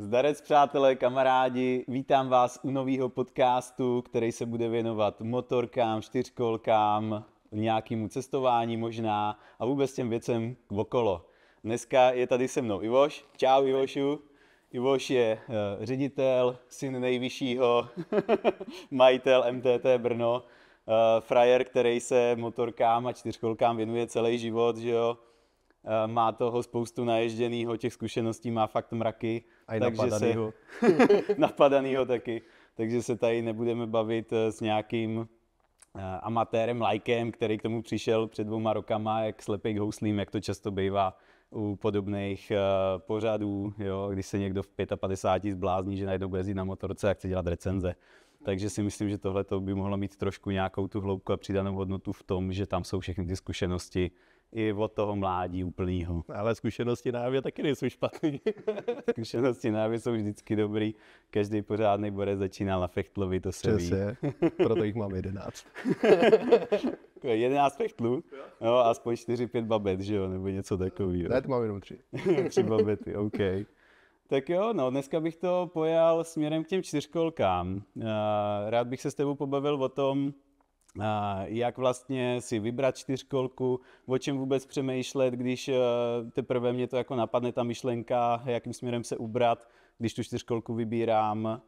Zdarec, přátelé, kamarádi, vítám vás u nového podcastu, který se bude věnovat motorkám, čtyřkolkám, nějakému cestování možná a vůbec těm věcem okolo. Dneska je tady se mnou Ivoš. Čau Ivošu. Ivoš je ředitel, syn nejvyššího, majitel MTT Brno, frajer, který se motorkám a čtyřkolkám věnuje celý život, že jo. Má toho spoustu naježděnýho, těch zkušeností má fakt mraky. A i napadanýho. Napadanýho taky. Takže se tady nebudeme bavit s nějakým amatérem, lajkem, který k tomu přišel před 2 rokama, jak slepej k houslím, jak to často bývá u podobných pořadů, jo, když se někdo v 55 zblázní, že najednou bude jezdit na motorce a chce dělat recenze. Takže si myslím, že tohle by mohlo mít trošku nějakou tu hloubku a přidanou hodnotu v tom, že tam jsou všechny ty zkušenosti i od toho mládí úplnýho. Ale zkušenosti na javě taky nejsou špatný. Zkušenosti na javě jsou vždycky dobrý. Každý pořádný borec začínal na fechtlovi, to se ví. Proto jich mám 11. 11 fechtlů? No, aspoň 4-5 babet, že jo, nebo něco takového. Ne, to mám jenom 3. 3 babety, OK. Tak jo, no, dneska bych to pojal směrem k těm čtyřkolkám. Rád bych se s tebou pobavil o tom, jak vlastně si vybrat čtyřkolku, o čem vůbec přemýšlet, když teprve mě to jako napadne ta myšlenka, jakým směrem se ubrat, když tu čtyřkolku vybírám.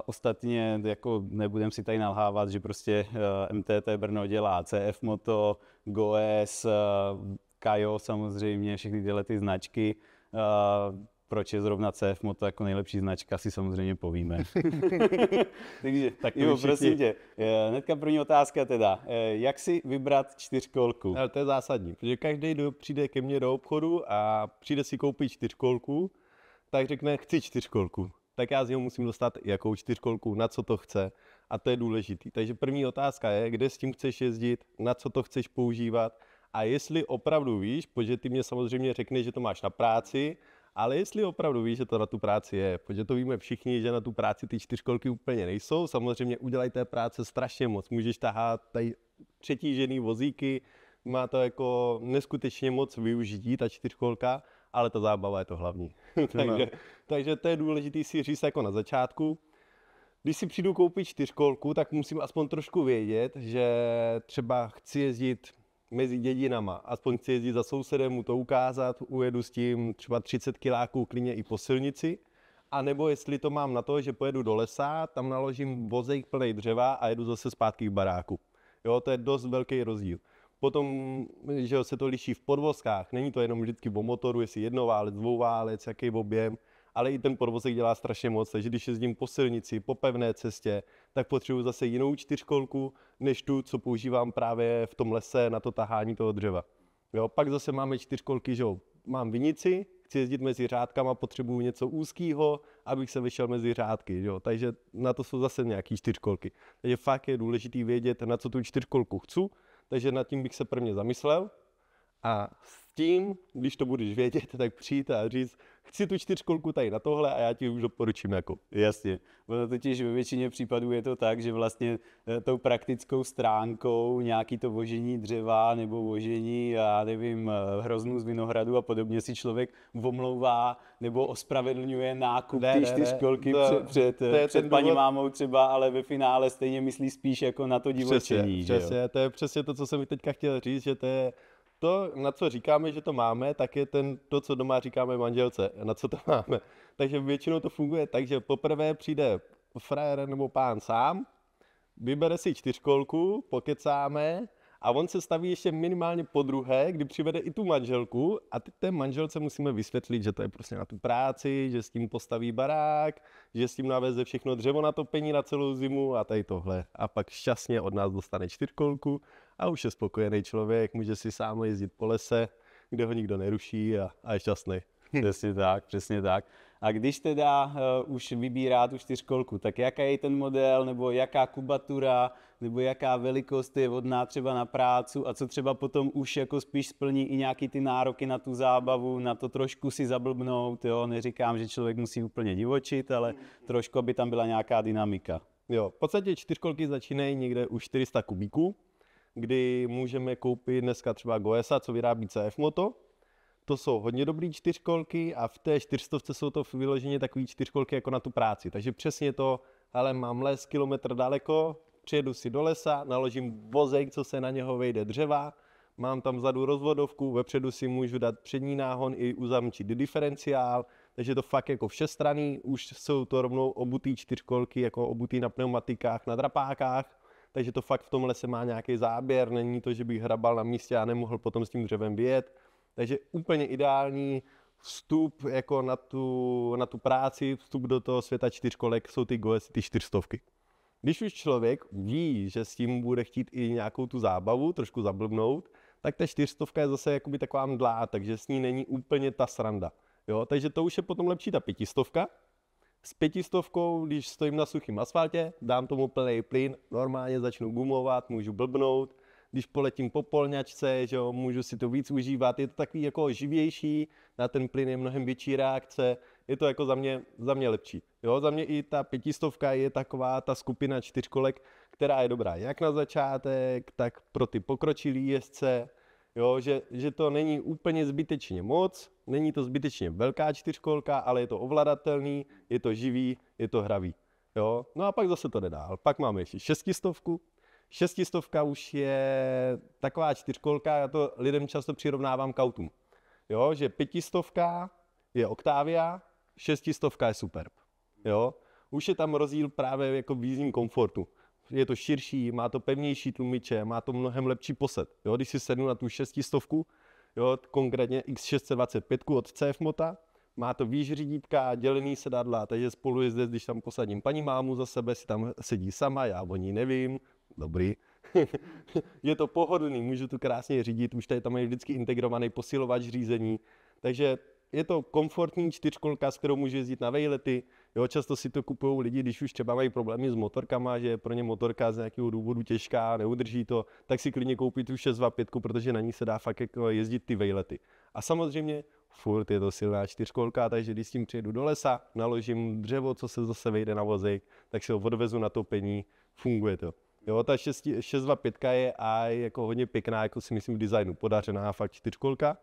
Ostatně jako nebudem si tady nalhávat, že prostě MTT Brno dělá CF Moto, Goes, Kajo samozřejmě, všechny tyhle ty značky. Proč je zrovna CF Moto jako nejlepší značka, si samozřejmě povíme. Takže, Ivo, prosím tě, hnedka první otázka teda, jak si vybrat čtyřkolku? Ale to je zásadní, protože každý, kdo přijde ke mně do obchodu a přijde si koupit čtyřkolku, tak řekne, chci čtyřkolku. Tak já z něho musím dostat jakou čtyřkolku, na co to chce a to je důležitý. Takže první otázka je, kde s tím chceš jezdit, na co to chceš používat a jestli opravdu víš, protože ty mě samozřejmě řekneš, že to máš na práci, ale jestli opravdu víš, že to na tu práci je, protože to víme všichni, že na tu práci ty čtyřkolky úplně nejsou, samozřejmě udělají té práce strašně moc, můžeš tahat tady přetížený vozíky, má to jako neskutečně moc využití, ta čtyřkolka, ale ta zábava je to hlavní. takže to je důležité si říct jako na začátku. Když si přijdu koupit čtyřkolku, tak musím aspoň trošku vědět, že třeba chci jezdit mezi dědinama, aspoň chci jezdit za sousedem, mu to ukázat, ujedu s tím třeba 30 kiláků klidně i po silnici, a nebo jestli to mám na to, že pojedu do lesa, tam naložím vozejk plnej dřeva a jedu zase zpátky k baráku. Jo, to je dost velký rozdíl. Potom, že se to liší v podvozkách, není to jenom vždycky o motoru, jestli jednoválec, dvouválec, jaký objem, ale i ten podvozek dělá strašně moc, takže když jezdím po silnici, po pevné cestě, tak potřebuji zase jinou čtyřkolku, než tu, co používám právě v tom lese na to tahání toho dřeva. Jo, pak zase máme čtyřkolky, že jo, mám vinici, chci jezdit mezi řádkama, potřebuji něco úzkýho, abych se vyšel mezi řádky, jo, takže na to jsou zase nějaký čtyřkolky. Takže fakt je důležité vědět, na co tu čtyřkolku chci, takže nad tím bych se prvně zamyslel a s tím, když to budeš vědět, tak přijít a říct, chci tu čtyřkolku tady na tohle a já ti už doporučím jako. Jasně, ono totiž ve většině případů je to tak, že vlastně tou praktickou stránkou nějaký to vožení dřeva nebo vožení, já nevím, hroznů z vinohradu a podobně si člověk omlouvá nebo ospravedlňuje nákup té čtyřkolky před paní mámou třeba, ale ve finále stejně myslí spíš jako na to divočení. Přesně, to je přesně to, co jsem mi teďka chtěl říct, že to je to, na co říkáme, že to máme, tak je to, co doma říkáme manželce, na co to máme. Takže většinou to funguje tak, že poprvé přijde frajer nebo pán sám, vybere si čtyřkolku, pokecáme a on se staví ještě minimálně podruhé, kdy přivede i tu manželku a té manželce musíme vysvětlit, že to je prostě na tu práci, že s tím postaví barák, že s tím naveze všechno dřevo na topení na celou zimu a tady tohle. A pak šťastně od nás dostane čtyřkolku a už je spokojený člověk, může si sám jezdit po lese, kde ho nikdo neruší a je šťastný. Přesně tak. A když teda už vybírá tu čtyřkolku, tak jaký je ten model, nebo jaká kubatura, nebo jaká velikost je vhodná třeba na prácu a co třeba potom už jako spíš splní i nějaký ty nároky na tu zábavu, na to trošku si zablbnout, jo, neříkám, že člověk musí úplně divočit, ale trošku, aby tam byla nějaká dynamika. Jo, v podstatě čtyřkolky začínají někde u 400 kubíků, kdy můžeme koupit dneska třeba Goesa, co vyrábí CF Moto. to jsou hodně dobrý čtyřkolky a v té 400 jsou to vyloženě takový čtyřkolky jako na tu práci. Takže přesně to, ale mám les kilometr daleko, přijedu si do lesa, naložím vozejk, co se na něho vejde dřeva, mám tam vzadu rozvodovku, vepředu si můžu dát přední náhon i uzamčit diferenciál, takže to fakt jako všestranný, už jsou to rovnou obutý čtyřkolky, jako obutý na pneumatikách, na drapákách, takže to fakt v tom lese má nějaký záběr, není to, že bych hrabal na místě a nemohl potom s tím dřevem vyjet. Takže úplně ideální vstup jako na tu práci, vstup do toho světa čtyřkolek jsou ty Goesy, ty 400. Když už člověk ví, že s tím bude chtít i nějakou tu zábavu, trošku zablbnout, tak ta 400 je zase jakoby taková mdlá, takže s ní není úplně ta sranda. Jo? Takže to už je potom lepší ta 500. S 500, když stojím na suchém asfaltě, dám tomu plný plyn, normálně začnu gumovat, můžu blbnout. Když poletím po polňačce, že jo, můžu si to víc užívat, je to takový jako živější, na ten plyn je mnohem větší reakce, je to jako za mě lepší. Jo, za mě i ta 500 je taková ta skupina čtyřkolek, která je dobrá jak na začátek, tak pro ty pokročilý jezdce, jo, že to není úplně zbytečně moc, není to zbytečně velká čtyřkolka, ale je to ovladatelný, je to živý, je to hravý. Jo. No a pak zase to jde dál. Pak máme ještě 600. 600 už je taková čtyřkolka, já to lidem často přirovnávám k autům. Jo, že 500 je Octavia, 600 je Superb. Jo. Už je tam rozdíl právě jako v jízdním komfortu. Je to širší, má to pevnější tlumiče, má to mnohem lepší posed. Jo, když si sednu na tu 600, jo, konkrétně X625 od CF Mota, má to výš řídítka, dělený sedadla, takže spolujezdec, když tam posadím paní mámu za sebe, si tam sedí sama, já o ní nevím, dobrý. Je to pohodlný, můžu tu krásně řídit, už tady tam je vždycky integrovaný posilovač řízení, takže je to komfortní čtyřkolka, s kterou můžu jezdit na vejlety. Jo, často si to kupují lidi, když už třeba mají problémy s motorkama, že je pro ně motorka z nějakého důvodu těžká, neudrží to, tak si klidně koupí tu 625, protože na ní se dá fakt jako jezdit ty vejlety. A samozřejmě furt je to silná čtyřkolka, takže když s tím přijedu do lesa, naložím dřevo, co se zase vejde na vozejk, tak si ho odvezu na topení, funguje to. Jo, ta 625 je a jako hodně pěkná, jako si myslím v designu, podařená fakt čtyřkolka.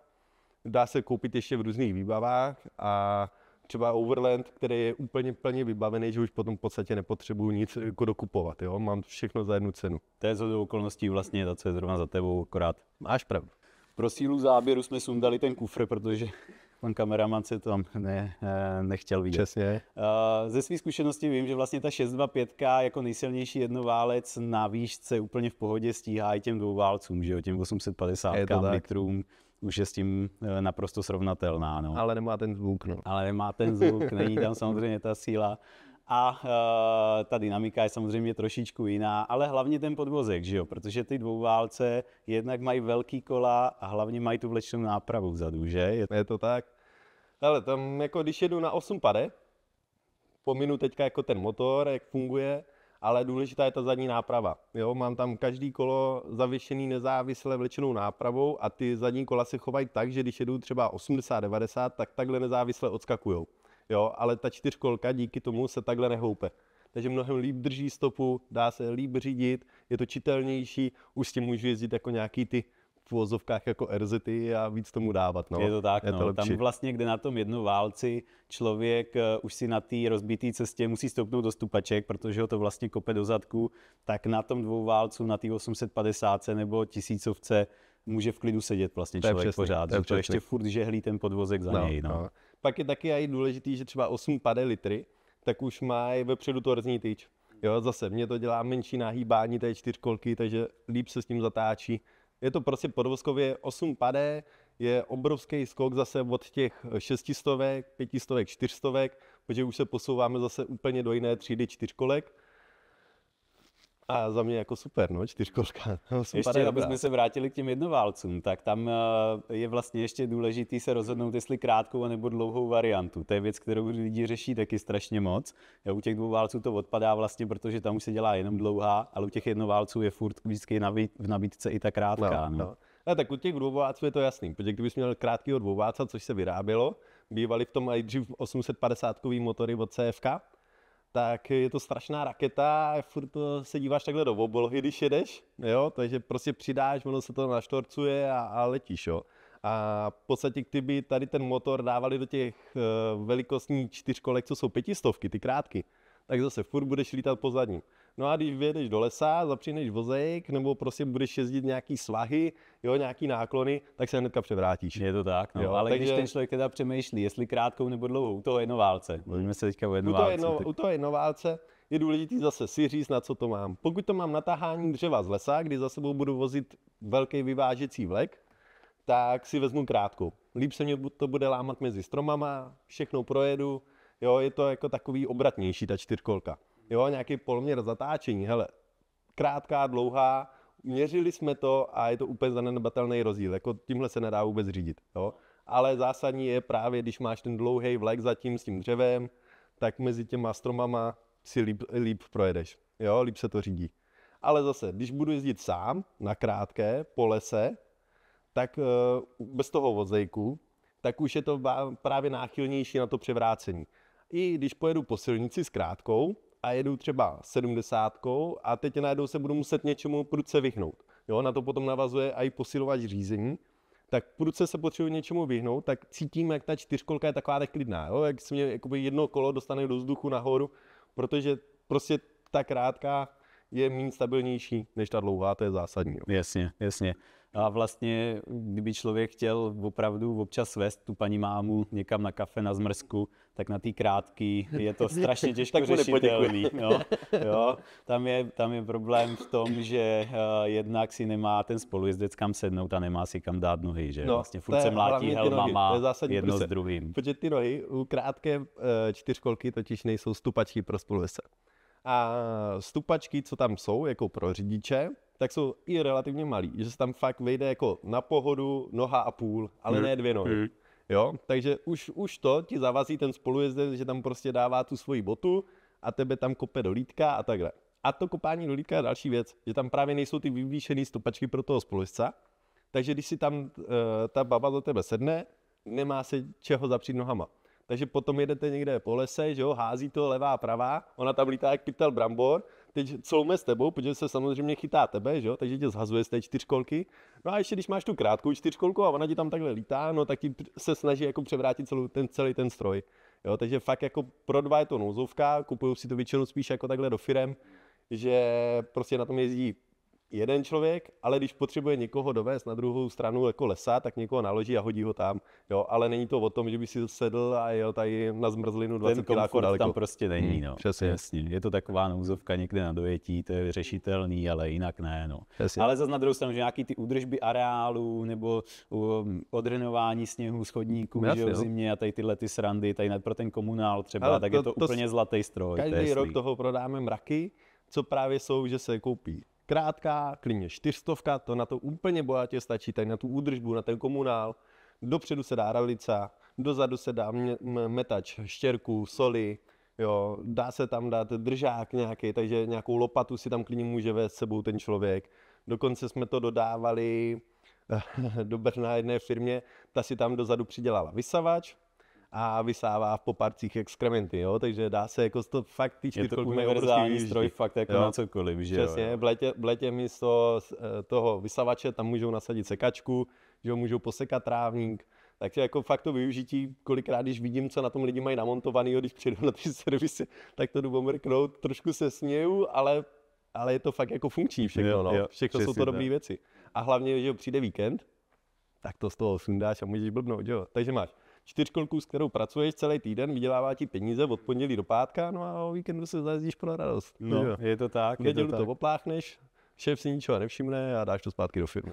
Dá se koupit ještě v různých výbavách a třeba Overland, který je úplně plně vybavený, že už potom v podstatě nepotřebuju nic jako dokupovat, jo? Mám všechno za jednu cenu. To je shodou okolností vlastně ta, co je zrovna za tebou, akorát. Máš pravdu. Pro sílu záběru jsme sundali ten kufr, protože pan kameraman se tam nechtěl vidět. Přesně. Ze své zkušenosti vím, že vlastně ta 625 jako nejsilnější jednoválec na výšce úplně v pohodě stíhá i těm dvouválcům, že jo, těm 850 litrům. Už je s tím naprosto srovnatelná. No. Ale nemá ten zvuk. No. Ale nemá ten zvuk, není tam samozřejmě ta síla. A ta dynamika je samozřejmě trošičku jiná, ale hlavně ten podvozek, že jo? Protože ty dvouválce jednak mají velký kola a hlavně mají tu vlečnou nápravu vzadu, že? Je to tak. Ale tam jako když jedu na 8 pade, pominu teďka jako ten motor, jak funguje, ale důležitá je ta zadní náprava. Jo, mám tam každý kolo zavěšený nezávisle vlečenou nápravou a ty zadní kola se chovají tak, že když jedu třeba 80-90, tak takhle nezávisle odskakujou. Jo, ale ta čtyřkolka díky tomu se takhle nehoupe. Takže mnohem líp drží stopu, dá se líp řídit, je to čitelnější, už s tím můžu jezdit jako nějaký ty v uvozovkách jako RZty a víc tomu dávat. No. Je to tak, je to no. Tam vlastně, kde na tom jednoválci člověk už si na té rozbité cestě musí stoupnout do stupaček, protože ho to vlastně kope do zadku, tak na tom dvouválcu, na té 850 nebo 1000 může v klidu sedět vlastně člověk pořád. To ještě furt žehlí ten podvozek za něj. No. Pak je taky i důležitý, že třeba 8 pade litry, tak už má vepředu torzní tyč. Jo, zase mě to dělá menší nahýbání té čtyřkolky, takže líp se s tím zatáčí. Je to prostě podvozkově 8 pade, je obrovský skok zase od těch 600, 500, 400, protože už se posouváme zase úplně do jiné třídy čtyřkolek. A za mě jako super, no, čtyřkolka. Ještě, aby jsme se vrátili k těm jednoválcům, tak tam je vlastně ještě důležitý se rozhodnout, jestli krátkou nebo dlouhou variantu. To je věc, kterou lidi řeší taky strašně moc. U těch dvouválců to odpadá vlastně, protože tam už se dělá jenom dlouhá, ale u těch jednoválců je furt vždycky v nabídce i ta krátká. No. A tak u těch dvouválců je to jasný, protože kdybys měl krátkého dvouválca, což se vyrábělo, bývaly v tom i dřív 850-kový motory od CFK, tak je to strašná raketa, furt to se díváš takhle do oblohy, když jedeš, jo, takže prostě přidáš, ono se to naštorcuje a letíš, jo. A v podstatě, kdyby tady ten motor dávali do těch velikostních 4kolek, co jsou 500, ty krátky, tak zase furt budeš lítat po zadním. No a když vyjedeš do lesa, zapříneš vozejk, nebo prostě budeš jezdit nějaký svahy, jo, nějaký náklony, tak se hnedka převrátíš. Je to tak, no. Jo, Ale takže... když ten člověk teda přemýšlí, jestli krátkou nebo dlouhou, u toho jednoválce. Bavíme se teďka o jednoválce. U toho jednoválce je důležité zase si říct, na co to mám. Pokud to mám na tahání dřeva z lesa, kdy za sebou budu vozit velký vyvážecí vlek, tak si vezmu krátkou. Líp se mě to bude lámat mezi stromama, všechno projedu, jo, je to jako takový obratnější ta 4kolka. Jo, nějaký poloměr zatáčení, hele, krátká, dlouhá, měřili jsme to a je to úplně zanedbatelný rozdíl, jako tímhle se nedá vůbec řídit, jo. Ale zásadní je právě, když máš ten dlouhý vlek zatím s tím dřevem, tak mezi těma stromama si líp projedeš, jo, líp se to řídí. Ale zase, když budu jezdit sám na krátké po lese, tak bez toho vozejku, tak už je to právě náchylnější na to převrácení. I když pojedu po silnici s krátkou a jedu třeba 70 a teď najednou se budu muset něčemu prudce vyhnout. Jo, na to potom navazuje i posilovač řízení, tak prudce se potřebuji něčemu vyhnout, tak cítím, jak ta 4kolka je taková klidná, jo? Jak se mě jakoby jedno kolo dostane do vzduchu nahoru, protože prostě ta krátká je méně stabilnější než ta dlouhá, to je zásadní. Jo? Jasně, jasně. A vlastně, kdyby člověk chtěl opravdu občas vést tu paní mámu někam na kafe, na zmrzku, tak na té krátky je to strašně těžko řešitelný. Jo. Tam je problém v tom, že jednak si nemá ten spolujezdec kam sednout a nemá si kam dát nohy. Že? No, vlastně furt se mlátí helmama jedno prse. s druhým. Protože ty nohy u krátké 4kolky totiž nejsou stupačky pro spolujezdce. A stupačky, co tam jsou, jako pro řidiče, tak jsou i relativně malý, že se tam fakt vejde jako na pohodu noha a půl, ale ne 2 nohy. Jo? Takže už to ti zavazí ten spolujezdec, že tam prostě dává tu svoji botu a tebe tam kope do lítka a takhle. A to kopání do lítka je další věc, že tam právě nejsou ty vyvýšené stupačky pro toho spolujezdce, takže když si tam ta baba do tebe sedne, nemá se čeho zapřít nohama. Takže potom jedete někde po lese, že jo, hází to levá a pravá, ona tam lítá jak pytel brambor, teď cloume s tebou, protože se samozřejmě chytá tebe, že jo, takže tě zhazuje z té 4kolky. No a ještě když máš tu krátkou 4kolku a ona ti tam takhle lítá, no tak ti se snaží jako převrátit celý ten stroj. Jo, takže fakt jako pro dva je to nouzovka, kupují si to většinou spíš jako takhle do firem, že prostě na tom jezdí jeden člověk, ale když potřebuje někoho dovést na druhou stranu jako lesa, tak někoho naloží a hodí ho tam. Jo, ale není to o tom, že by si sedl a jel tady na zmrzlinu 20 km daleko. Tam prostě není, no. Přesně. Jasně. Je to taková nouzovka někde na dojetí, to je řešitelný, ale jinak ne, no. Přesně. Ale zase na druhou stranu, že nějaký ty údržby areálů nebo odrenování sněhu, schodníků, že v zimě a tady tyhle ty srandy, tady pro ten komunál třeba, ale tak je to úplně zlatý stroj. Každý rok toho prodáme mraky, co právě jsou, že se koupí krátká, klidně 400, to na to úplně bohatě stačí, tady na tu údržbu, na ten komunál. Dopředu se dá ralica, dozadu se dá metač štěrku, soli, jo, dá se tam dát držák nějaký, takže nějakou lopatu si tam klidně může vést s sebou ten člověk. Dokonce jsme to dodávali do Brna jedné firmě, ta si tam dozadu přidělala vysavač a vysává v poparcích exkrementy, jo, takže dá se jako to fakt ty 4kolky. Je to univerzální stroj fakt jako na cokoliv, že jo. Přesně, v létě místo toho vysavače tam můžou nasadit sekačku, že jo, můžou posekat trávník, takže jako fakt to využití, kolikrát, když vidím, co na tom lidi mají namontovaný, když přijdu na ty servisy, tak to jdu omrknout, trošku se směju, ale je to fakt jako funkční všechno, no. Všechno jsou to dobré věci. A hlavně, že přijde víkend, tak to z toho sundáš a můžeš blbnout, jo. Takže máš 4kolku, s kterou pracuješ celý týden, vydělává ti peníze od pondělí do pátka, no a o víkendu se zajezdíš pro radost. No, je to tak. V neděli to opláchneš, šéf si ničeho nevšimne a dáš to zpátky do firmy.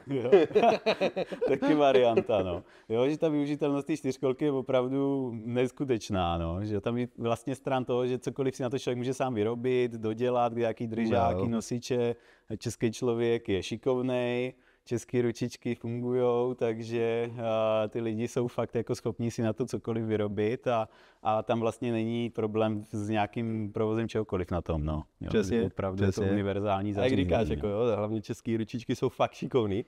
Taky varianta, no. Jo, že ta využitelnost té 4kolky je opravdu neskutečná, no. Že tam je vlastně stran toho, že cokoliv si na to člověk může sám vyrobit, dodělat, nějaký držáky, nosiče. Český člověk je šikovnej, české ručičky fungujou, takže ty lidi jsou fakt jako schopní si na to cokoliv vyrobit a tam vlastně není problém s nějakým provozem čehokoliv na tom, no. Jo, přesně, opravdu je to univerzální zařízení. A jak říkáš, jako, jo, hlavně české ručičky jsou fakt šikovný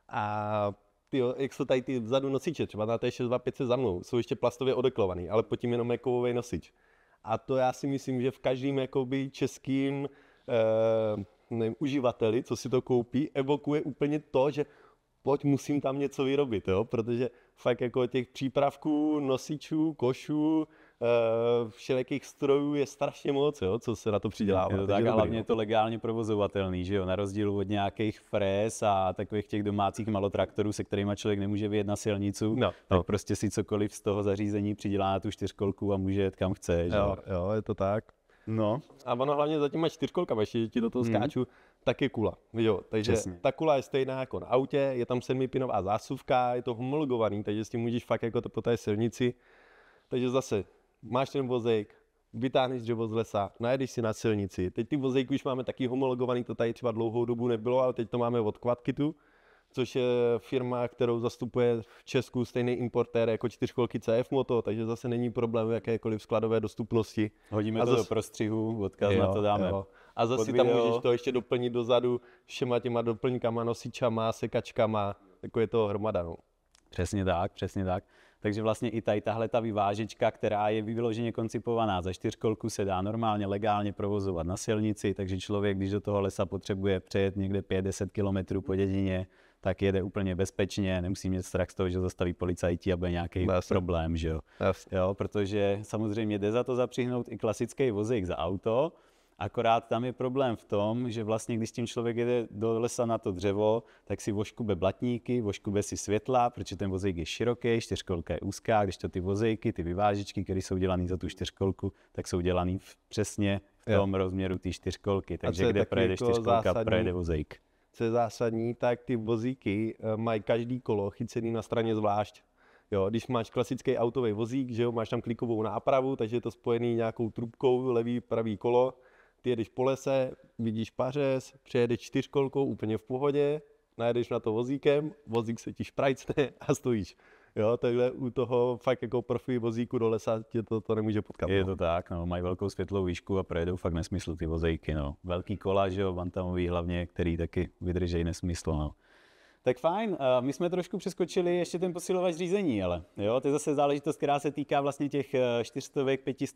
a tyjo, jak jsou tady ty vzadu nosiče, třeba na té 625 za mnou, jsou ještě plastově odeklovaný, ale pod tím jenom kovový nosič. A to já si myslím, že v každém jakoby českým uživateli, co si to koupí, evokuje úplně to, že pojď, musím tam něco vyrobit, jo, protože fakt jako těch přípravků, nosičů, košů, všelijakých strojů je strašně moc, jo, co se na to přidělává. Je to tak a hlavně je to legálně provozovatelný, že jo, na rozdíl od nějakých fréz a takových těch domácích malotraktorů, se kterými člověk nemůže vyjet na silnicu, tak prostě si cokoliv z toho zařízení přidělá na tu čtyřkolku a může jet kam chce, že jo, je to tak. No. A ono hlavně za těma čtyřkolkama, ještě ti do toho skáču, tak je kula, jo, takže přesně. Ta kula je stejná jako na autě, je tam 7pinová zásuvka, je to homologovaný, takže s tím můžeš fakt jako to po té silnici, takže zase máš ten vozejk, vytáhneš dřevo z lesa, najedeš si na silnici, teď ty vozejky už máme taky homologovaný, to tady třeba dlouhou dobu nebylo, ale teď to máme od Quadkitu, což je firma, kterou zastupuje v Česku stejný importér jako čtyřkolky CF Moto, takže zase není problém v jakékoliv skladové dostupnosti. Hodíme to do prostřihu, odkaz na to dáme. Jo. A zase tam můžeš to ještě doplnit dozadu všema těma doplňkama, nosičama, sekačkama, jako je to hromada. No. Přesně tak, přesně tak. Takže vlastně i tady tahle ta vyvážečka, která je vyloženě koncipovaná za čtyřkolku, se dá normálně legálně provozovat na silnici, takže člověk, když do toho lesa potřebuje přejet někde 5-10 kilometrů po dědině, tak jede úplně bezpečně, nemusí mít strach z toho, že zastaví policajti a bude nějaký problém, že jo? Jo, protože samozřejmě jde za to zapřihnout i klasický vozík za auto, akorát tam je problém v tom, že vlastně když tím člověk jede do lesa na to dřevo, tak si voškube blatníky, voškube si světla, protože ten vozík je široký, čtyřkolka je úzká, když to ty vozíky, ty vyvážičky, které jsou dělané za tu čtyřkolku, tak jsou dělané přesně v tom rozměru té čtyřkolky, takže kde projede čtyřkolka, projede vozík. Co je zásadní, tak ty vozíky mají každý kolo chycený na straně zvlášť. Jo, když máš klasický autový vozík, že jo, máš tam klikovou nápravu, takže je to spojený nějakou trubkou, levý, pravý kolo, ty jedeš po lese, vidíš pařez, přejedeš čtyřkolkou úplně v pohodě, najedeš na to vozíkem, vozík se ti šprajcne a stojíš. Jo, takhle u toho fakt jako profi vozíku do lesa tě to nemůže potkat. Je to tak, no, mají velkou světlou výšku a projedou fakt nesmysl ty vozejky, no. Velký kola, že jo, bantamový hlavně, který taky vydržejí nesmysl, no. Tak fajn, my jsme trošku přeskočili ještě ten posilovač řízení, ale jo, to je zase záležitost, která se týká vlastně těch 400, 500,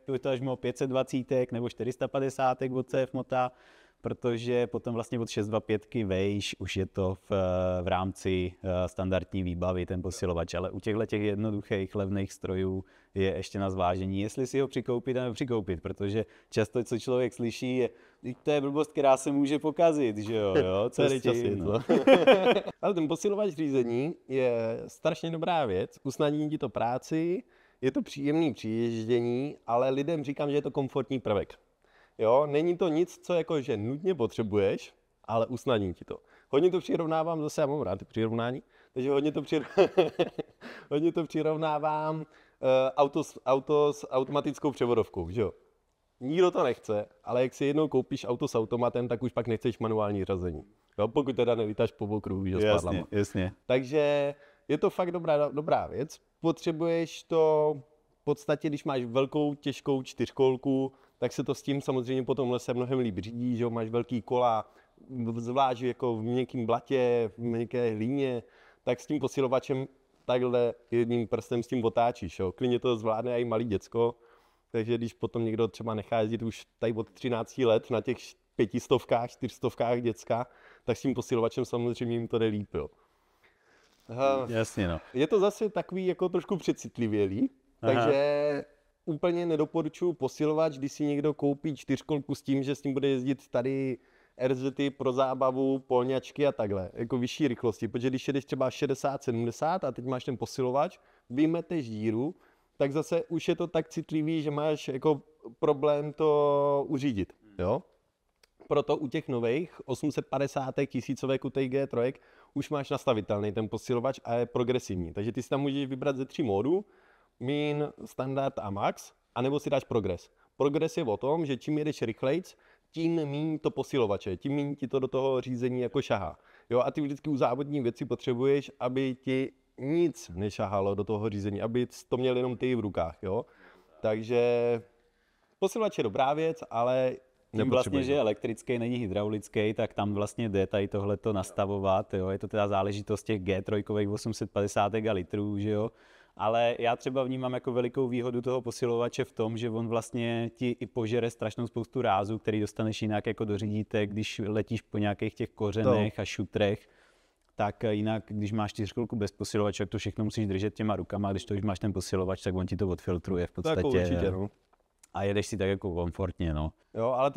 potažmo 520 nebo 450 od CF Mota, protože potom vlastně od 625 vejš už je to v rámci standardní výbavy ten posilovač, ale u těchto těch jednoduchých levných strojů je ještě na zvážení, jestli si ho přikoupit a nepřikoupit, protože často, co člověk slyší, je, to je blbost, která se může pokazit, že jo, co je časy, no. Ale ten posilovač řízení je strašně dobrá věc, usnadní ti to práci, je to příjemný přijíždění, ale lidem říkám, že je to komfortní prvek. Jo, není to nic, co jako, že nutně potřebuješ, ale usnadní ti to. Hodně to přirovnávám, zase já mám rád ty přirovnání, takže hodně to přirovnávám auto s automatickou převodovkou, že jo. Nikdo to nechce, ale jak si jednou koupíš auto s automatem, tak už pak nechceš manuální řazení. Jo, pokud teda nelítáš po okruhu, že s pádlama. Jasně. Takže je to fakt dobrá věc. Potřebuješ to v podstatě, když máš velkou, těžkou čtyřkolku, tak se to s tím samozřejmě po tom lese mnohem líp řídí, že jo, máš velký kola, zvlášť jako v měkkým blatě, v měkké hlíně, tak s tím posilovačem takhle jedním prstem s tím otáčíš, jo. Klidně to zvládne i malý děcko, takže když potom někdo třeba nechá jezdit už tady od 13 let na těch 500, 400 děcka, tak s tím posilovačem samozřejmě jim to jde líp, jo. Jasně, no. Je to zase takový jako trošku přecitlivělý, takže úplně nedoporučuji posilovač, když si někdo koupí čtyřkolku s tím, že s tím bude jezdit tady RZty pro zábavu, polňačky a takhle, jako vyšší rychlosti, protože když jedeš třeba 60-70 a teď máš ten posilovač, vymeteš díru, tak zase už je to tak citlivý, že máš jako problém to uřídit, jo? Proto u těch nových 850 tisícové QTI G3 už máš nastavitelný ten posilovač a je progresivní, takže ty si tam můžeš vybrat ze 3 módů, min, standard a max, anebo si dáš progres. Progres je o tom, že čím jedeš rychlejc, tím méně to posilovače, tím méně ti to do toho řízení jako šahá. Jo, a ty vždycky u závodní věci potřebuješ, aby ti nic nešahalo do toho řízení, aby to měl jenom ty v rukách, jo. Takže posilovač je dobrá věc, ale tím vlastně, že elektrický není hydraulický, tak tam vlastně jde tady tohleto nastavovat, jo. Je to teda záležitost těch G3 850 litrů, že jo. Ale já třeba vnímám jako velikou výhodu toho posilovače v tom, že on vlastně ti i požere strašnou spoustu rázů, který dostaneš jinak jako do řidítek, když letíš po nějakých těch kořenech a šutrech. tak jinak, když máš čtyřkolku bez posilovače, tak to všechno musíš držet těma rukama, když to už máš ten posilovač, tak on ti to odfiltruje v podstatě. To jako určitě, no. A jedeš si tak jako komfortně, no. Jo, ale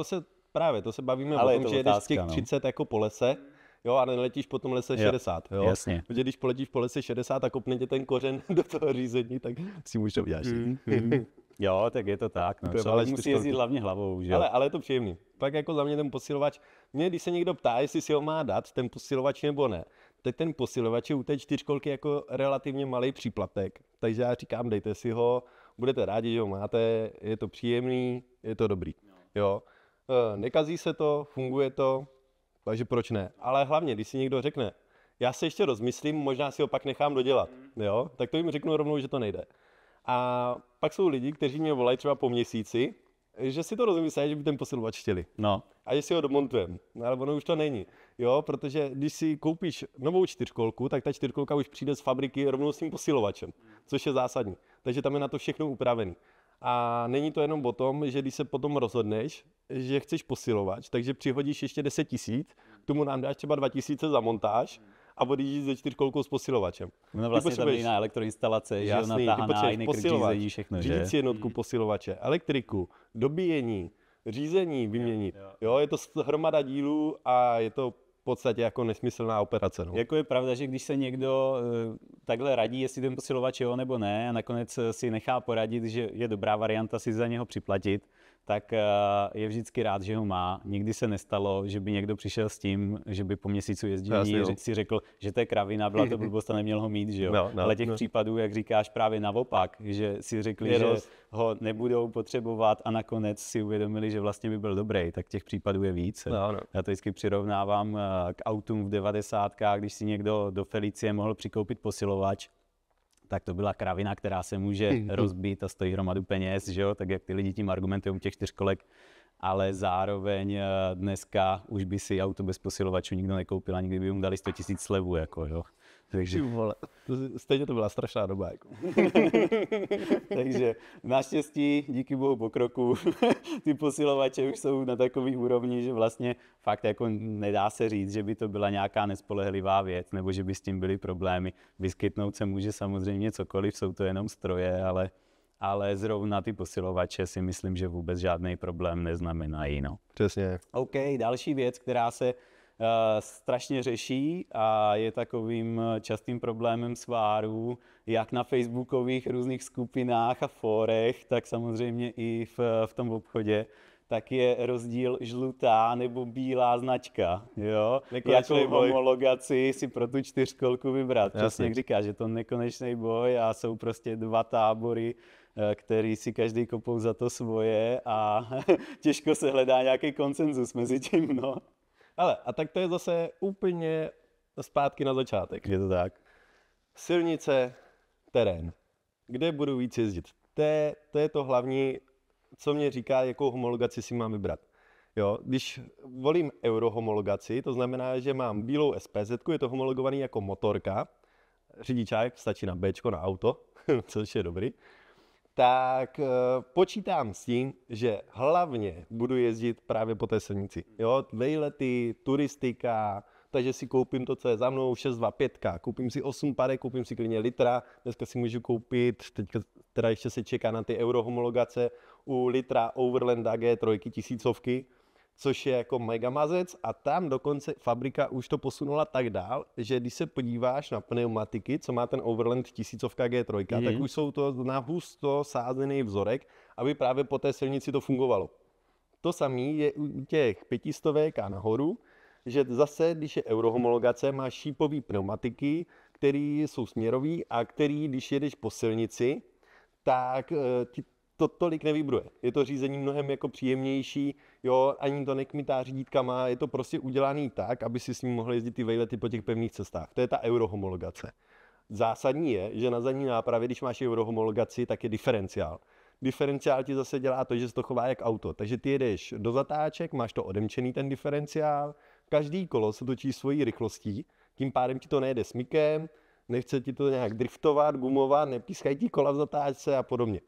to se bavíme ale o tom, že jedeš z těch 30 jako po lese, jo, a neletíš po tom lese 60, jo. Jasně. Protože když poletíš po lese 60 a kopne tě ten kořen do toho řízení, tak si už to uděláš. Jo, tak je to tak, no. Člověk musí jezdit hlavně hlavou, že jo. Ale je to příjemný. Pak jako za mě ten posilovač, když se někdo ptá, jestli si ho má dát, ten posilovač nebo ne, tak ten posilovač je u té čtyřkolky jako relativně malý příplatek. Takže já říkám, dejte si ho, budete rádi, že ho máte, je to příjemný, je to dobrý. Jo. Nekazí se to, funguje to, takže proč ne? Ale hlavně, když si někdo řekne, já se ještě rozmyslím, možná si ho pak nechám dodělat, jo, tak to jim řeknu rovnou, že to nejde. A pak jsou lidi, kteří mě volají třeba po měsíci, že si to rozmyslí, že by ten posilovač chtěli. No. A že si ho domontujeme. No, ale ono už to není. Jo, protože když si koupíš novou čtyřkolku, tak ta čtyřkolka už přijde z fabriky rovnou s tím posilovačem, což je zásadní. Takže tam je na to všechno upravený. A není to jenom o tom, že když se potom rozhodneš, že chceš posilovač, takže přihodíš ještě 10 000, k tomu nám dáš třeba 2 000 za montáž a odjíždíš se čtyřkolkou s posilovačem. No vlastně tam jiná elektroinstalace, že jo, natáhaná, jiný řízení, všechno, že? Řídící jednotku posilovače, elektriku, dobíjení, řízení vyměnit. Jo, je to hromada dílů a je to v podstatě jako nesmyslná operace. No. Jako je pravda, že když se někdo takhle radí, jestli ten posilovač jo nebo ne, a nakonec si nechá poradit, že je dobrá varianta si za něho připlatit, tak je vždycky rád, že ho má. Nikdy se nestalo, že by někdo přišel s tím, že by po měsícu ježdění si řekl, že to je kravina, byla to blbost a neměl ho mít, že jo. Ale těch případů, jak říkáš, právě naopak, že si řekli, že ho nebudou potřebovat a nakonec si uvědomili, že vlastně by byl dobrý, tak těch případů je víc. Já to vždycky přirovnávám k autům v 90kách, když si někdo do Felicie mohl přikoupit posilovač, tak to byla kravina, která se může rozbít a stojí hromadu peněz, že jo? Tak jak ty lidi tím argumentují těch čtyřkolek, ale zároveň dneska už by si auto bez posilovačů nikdo nekoupil a nikdy by mu dali 100 000 slevu, jako jo. Takže stejně to byla strašná doba. Jako. Takže naštěstí, díky bohu pokroku, ty posilovače už jsou na takový úrovni, že vlastně fakt jako nedá se říct, že by to byla nějaká nespolehlivá věc, nebo že by s tím byly problémy. Vyskytnout se může samozřejmě cokoliv, jsou to jenom stroje, ale zrovna ty posilovače si myslím, že vůbec žádný problém neznamenají. No. Přesně. OK, další věc, která se strašně řeší a je takovým častým problémem svárů, jak na facebookových různých skupinách a fórech, tak samozřejmě i v tom obchodě, tak je rozdíl žlutá nebo bílá značka. Jo? Jakou homologaci si pro tu čtyřkolku vybrat. Přesně jak říkáš, že to nekonečný boj a jsou prostě dva tábory, který si každý kopou za to svoje a těžko se hledá nějaký konsenzus mezi tím. No. Ale a tak to je zase úplně zpátky na začátek. Je to tak. Silnice, terén. Kde budu víc jezdit? To je to hlavní, co mě říká, jakou homologaci si mám vybrat. Jo, když volím eurohomologaci, to znamená, že mám bílou SPZ, je to homologovaný jako motorka, řidičák, stačí na Bčko, na auto, což je dobrý, tak počítám s tím, že hlavně budu jezdit právě po té silnici. Jo, vejlety, turistika, takže si koupím to, co je za mnou, 625, koupím si 8 parek, koupím si klidně litra, dneska si můžu koupit, teďka teda ještě se čeká na ty eurohomologace, u litra Overlanda G3 tisícovky, což je jako mega mazec a tam dokonce fabrika už to posunula tak dál, že když se podíváš na pneumatiky, co má ten Overland tisícovka G3, tak už jsou to na husto sázený vzorek, aby právě po té silnici to fungovalo. To samé je u těch 500 a nahoru, že zase, když je eurohomologace, máš šípový pneumatiky, které jsou směrový a který, když jedeš po silnici, tak ti to tolik nevibruje. Je to řízení mnohem jako příjemnější, jo, ani to nekmitá řídítkama, je to prostě udělaný tak, aby si s ním mohl jezdit ty vejlety po těch pevných cestách. To je ta eurohomologace. Zásadní je, že na zadní nápravě, když máš eurohomologaci, tak je diferenciál. Diferenciál ti zase dělá to, že se to chová jak auto. Takže ty jedeš do zatáček, máš to odemčený ten diferenciál, každý kolo se točí svojí rychlostí, tím pádem ti to nejde smykem, nechce ti to nějak driftovat, gumovat, nepískají ti kola v zatáčce a podobně.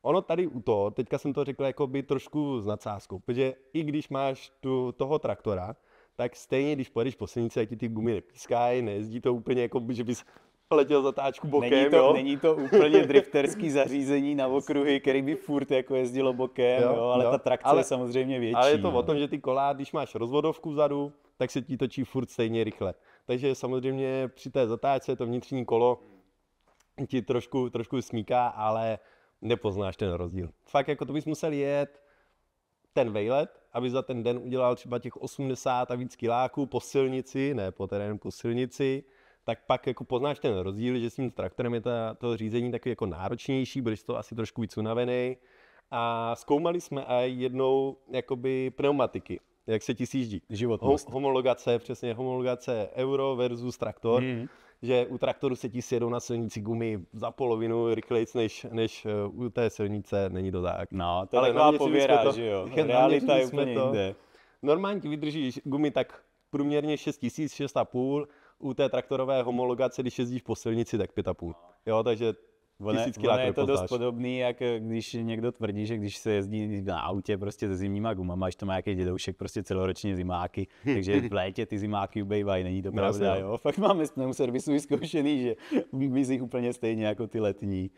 Ono tady u toho, teďka jsem to řekl jakoby trošku s nadsázkou, protože i když máš toho traktora, tak stejně, když pojedeš po silnici, tak ti ty gumy nepískají, nejezdí to úplně jako, že bys letěl zatáčku bokem, jo? Není to úplně drifterský zařízení na okruhy, který by furt jako jezdilo bokem, jo, ale ta trakce je samozřejmě větší. Ale je to no. o tom, že ty kola, když máš rozvodovku vzadu, tak se ti točí furt stejně rychle. Takže samozřejmě při té zatáčce to vnitřní kolo ti trošku smíká, ale nepoznáš ten rozdíl. Fakt jako to bys musel jet ten vejlet, aby za ten den udělal třeba těch 80 a víc kiláků po silnici, ne po terénu, po silnici, tak pak jako poznáš ten rozdíl, že s tím traktorem je to řízení takový jako náročnější, budeš to asi trošku víc unavený. A zkoumali jsme i jednou jakoby pneumatiky, jak se ti sjíždí. Životnost. Homologace euro versus traktor. Že u traktoru se ti sjedou na silnici gumy za polovinu rychlejc než u té silnice, není to tak. No, to je taková pověra, že jo. Realita je úplně jinde. Normálně ti vydrží gumy tak průměrně 6000, 6,5, u té traktorové homologace, když jezdíš po silnici, tak 5,5. Jo, takže Ono je to dost podobný, jak když někdo tvrdí, že když se jezdí na autě prostě se zimníma gumama, že to má nějaký dědoušek prostě celoročně zimáky, takže v létě ty zimáky ubejvají, není to pravda, jo. Fakt máme z servisu vyzkoušený, že mizí úplně stejně jako ty letní.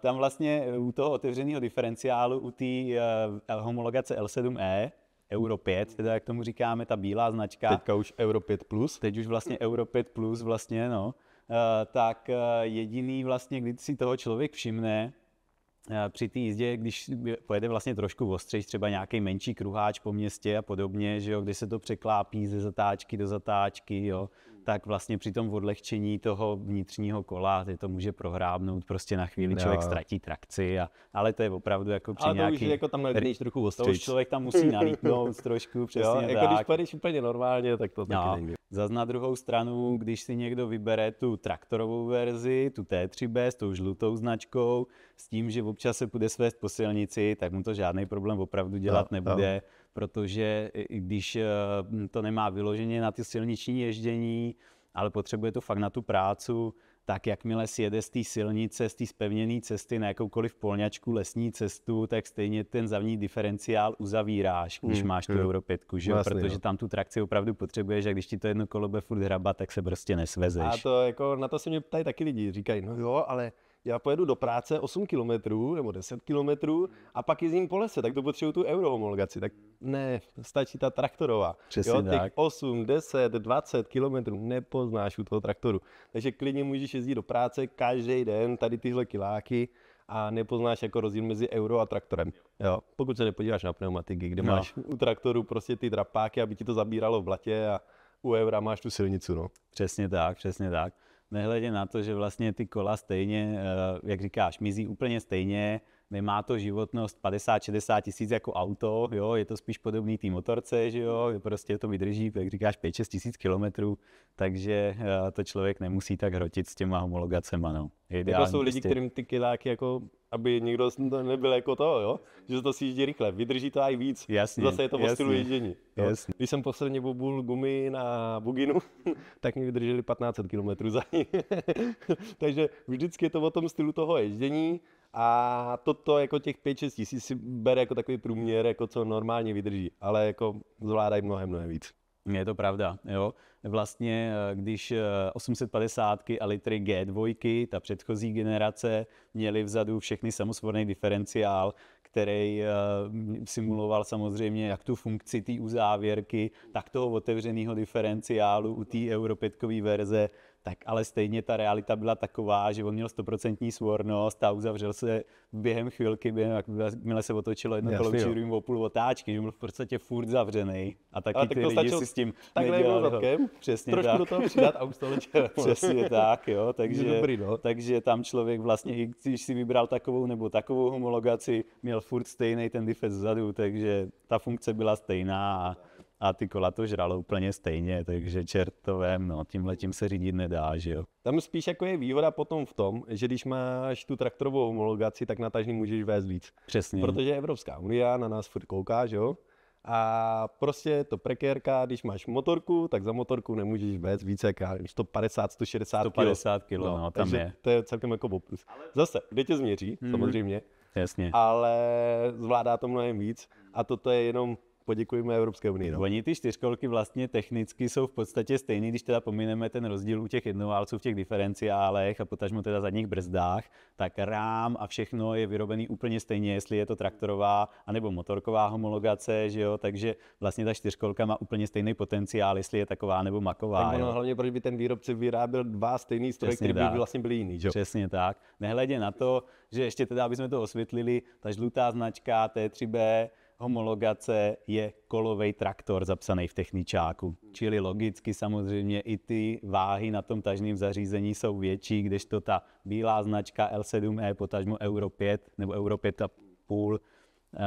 Tam vlastně u toho otevřeného diferenciálu, u té homologace L7E, Euro 5, teda jak tomu říkáme, ta bílá značka. Teďka už Euro 5+. Teď už vlastně Euro 5+, vlastně, no. Tak jediný vlastně, když si toho člověk všimne při té jízdě, když pojede vlastně trošku ostřejš, třeba nějaký menší kruháč po městě a podobně, že jo, kdy se to překlápí ze zatáčky do zatáčky, jo, tak vlastně při tom odlehčení toho vnitřního kola to může prohrábnout, prostě na chvíli člověk ztratí trakci, ale to je opravdu jako při nějaký... Ale to už jako tam nalítneš trochu ostřejš. To už člověk tam musí nalítnout trošku, přesně jo, tak. Jako když pojedeš úplně normálně, tak to taky není. Zas na druhou stranu, když si někdo vybere tu traktorovou verzi, tu T3B s tou žlutou značkou, s tím, že občas se půjde svést po silnici, tak mu to žádný problém opravdu dělat nebude, protože i když to nemá vyloženě na ty silniční ježdění, ale potřebuje to fakt na tu prácu, tak jakmile si jede z té silnice, z té zpevněné cesty na jakoukoliv polňačku, lesní cestu, tak stejně ten zadní diferenciál uzavíráš, když máš tu Euro 5, že? Vlastně, protože tam tu trakci opravdu potřebuješ a když ti to jedno kolo bude furt hrabat, tak se prostě nesvezeš. A to jako, na to se mě ptají taky lidi, říkají, no jo, ale já pojedu do práce 8 kilometrů nebo 10 kilometrů a pak jezdím po lese, tak to potřebuju tu euro homologaci. Tak ne, stačí ta traktorová. Přesně jo, tak. Těch 8, 10, 20 kilometrů nepoznáš u toho traktoru. Takže klidně můžeš jezdit do práce každý den tady tyhle kiláky a nepoznáš jako rozdíl mezi euro a traktorem. Jo, pokud se nepodíváš na pneumatiky, kde máš u traktoru prostě ty drapáky, aby ti to zabíralo v blatě a u eura máš tu silnicu. No. Přesně tak, přesně tak. Nehledě na to, že vlastně ty kola stejně, jak říkáš, mizí úplně stejně, nemá to životnost 50-60 tisíc jako auto, jo, je to spíš podobný té motorce, že jo, prostě to vydrží, jak říkáš, 5-6 tisíc kilometrů, takže to člověk nemusí tak hrotit s těma homologacema, no. Jako jsou lidi, kterým ty kiláky jako, aby někdo nebyl jako to, jo, že to si jíždí rychle, vydrží to i víc. Jasně, zase je to o stylu ježdění. Jasně. Když jsem posledně obul gumy na Buginu, tak mi vydrželi 1500 km za ní. Takže vždycky je to o tom stylu toho ježdění a toto jako těch 5-6 tisíc si bere jako takový průměr, jako co normálně vydrží, ale jako zvládají mnohem víc. Je to pravda, jo. Vlastně, když 850 a litry G2, ta předchozí generace, měly vzadu všechny samosvorný diferenciál, který simuloval samozřejmě jak tu funkci té uzávěrky, tak toho otevřeného diferenciálu u té Euro 5 verze, tak ale stejně ta realita byla taková, že on měl 100% svornost a uzavřel se během chvilky, jakmile se otočilo jedno kolo čirým o půl otáčky, že byl v podstatě furt zavřený. A taky ty lidi si s tím nedělali. Přesně trošku tak. do toho přidat a už to letělo. Přesně tak, jo. Dobrý, no. Takže tam člověk vlastně, i když si vybral takovou nebo takovou homologaci, měl furt stejný ten dife zadu, takže ta funkce byla stejná a ty kola to žralo úplně stejně, takže čertovém, no, tímhletím se řídit nedá, že jo. Tam spíš jako je výhoda potom v tom, že když máš tu traktorovou homologaci, tak na tažný můžeš vést víc. Přesně. Protože Evropská unie na nás furt kouká, že jo. A prostě to prekérka, když máš motorku, tak za motorku nemůžeš vést více jak 150, 160 kg. No, tam je. To je celkem jako opus. Zase, kde tě změří, samozřejmě. Jasně. Ale zvládá to mnohem víc a toto je jenom poděkujeme Evropské unii. No. Oni ty čtyřkolky vlastně technicky jsou v podstatě stejný, když teda pomineme ten rozdíl u těch jednoválců v těch diferenciálech a potažmo teda zadních brzdách, tak rám a všechno je vyrobený úplně stejně, jestli je to traktorová anebo motorková homologace, že jo, takže vlastně ta čtyřkolka má úplně stejný potenciál, jestli je taková nebo maková. Tak ono, hlavně proč by ten výrobce vyráběl dva stejný stroje, které by vlastně byly jiný, že jo? Přesně tak. Nehledě na to, že ještě teda, aby jsme to osvětlili, ta žlutá značka T3B homologace je kolovej traktor zapsaný v techničáku. Čili logicky samozřejmě i ty váhy na tom tažném zařízení jsou větší, kdežto ta bílá značka L7E potažmo Euro 5 nebo Euro 5,5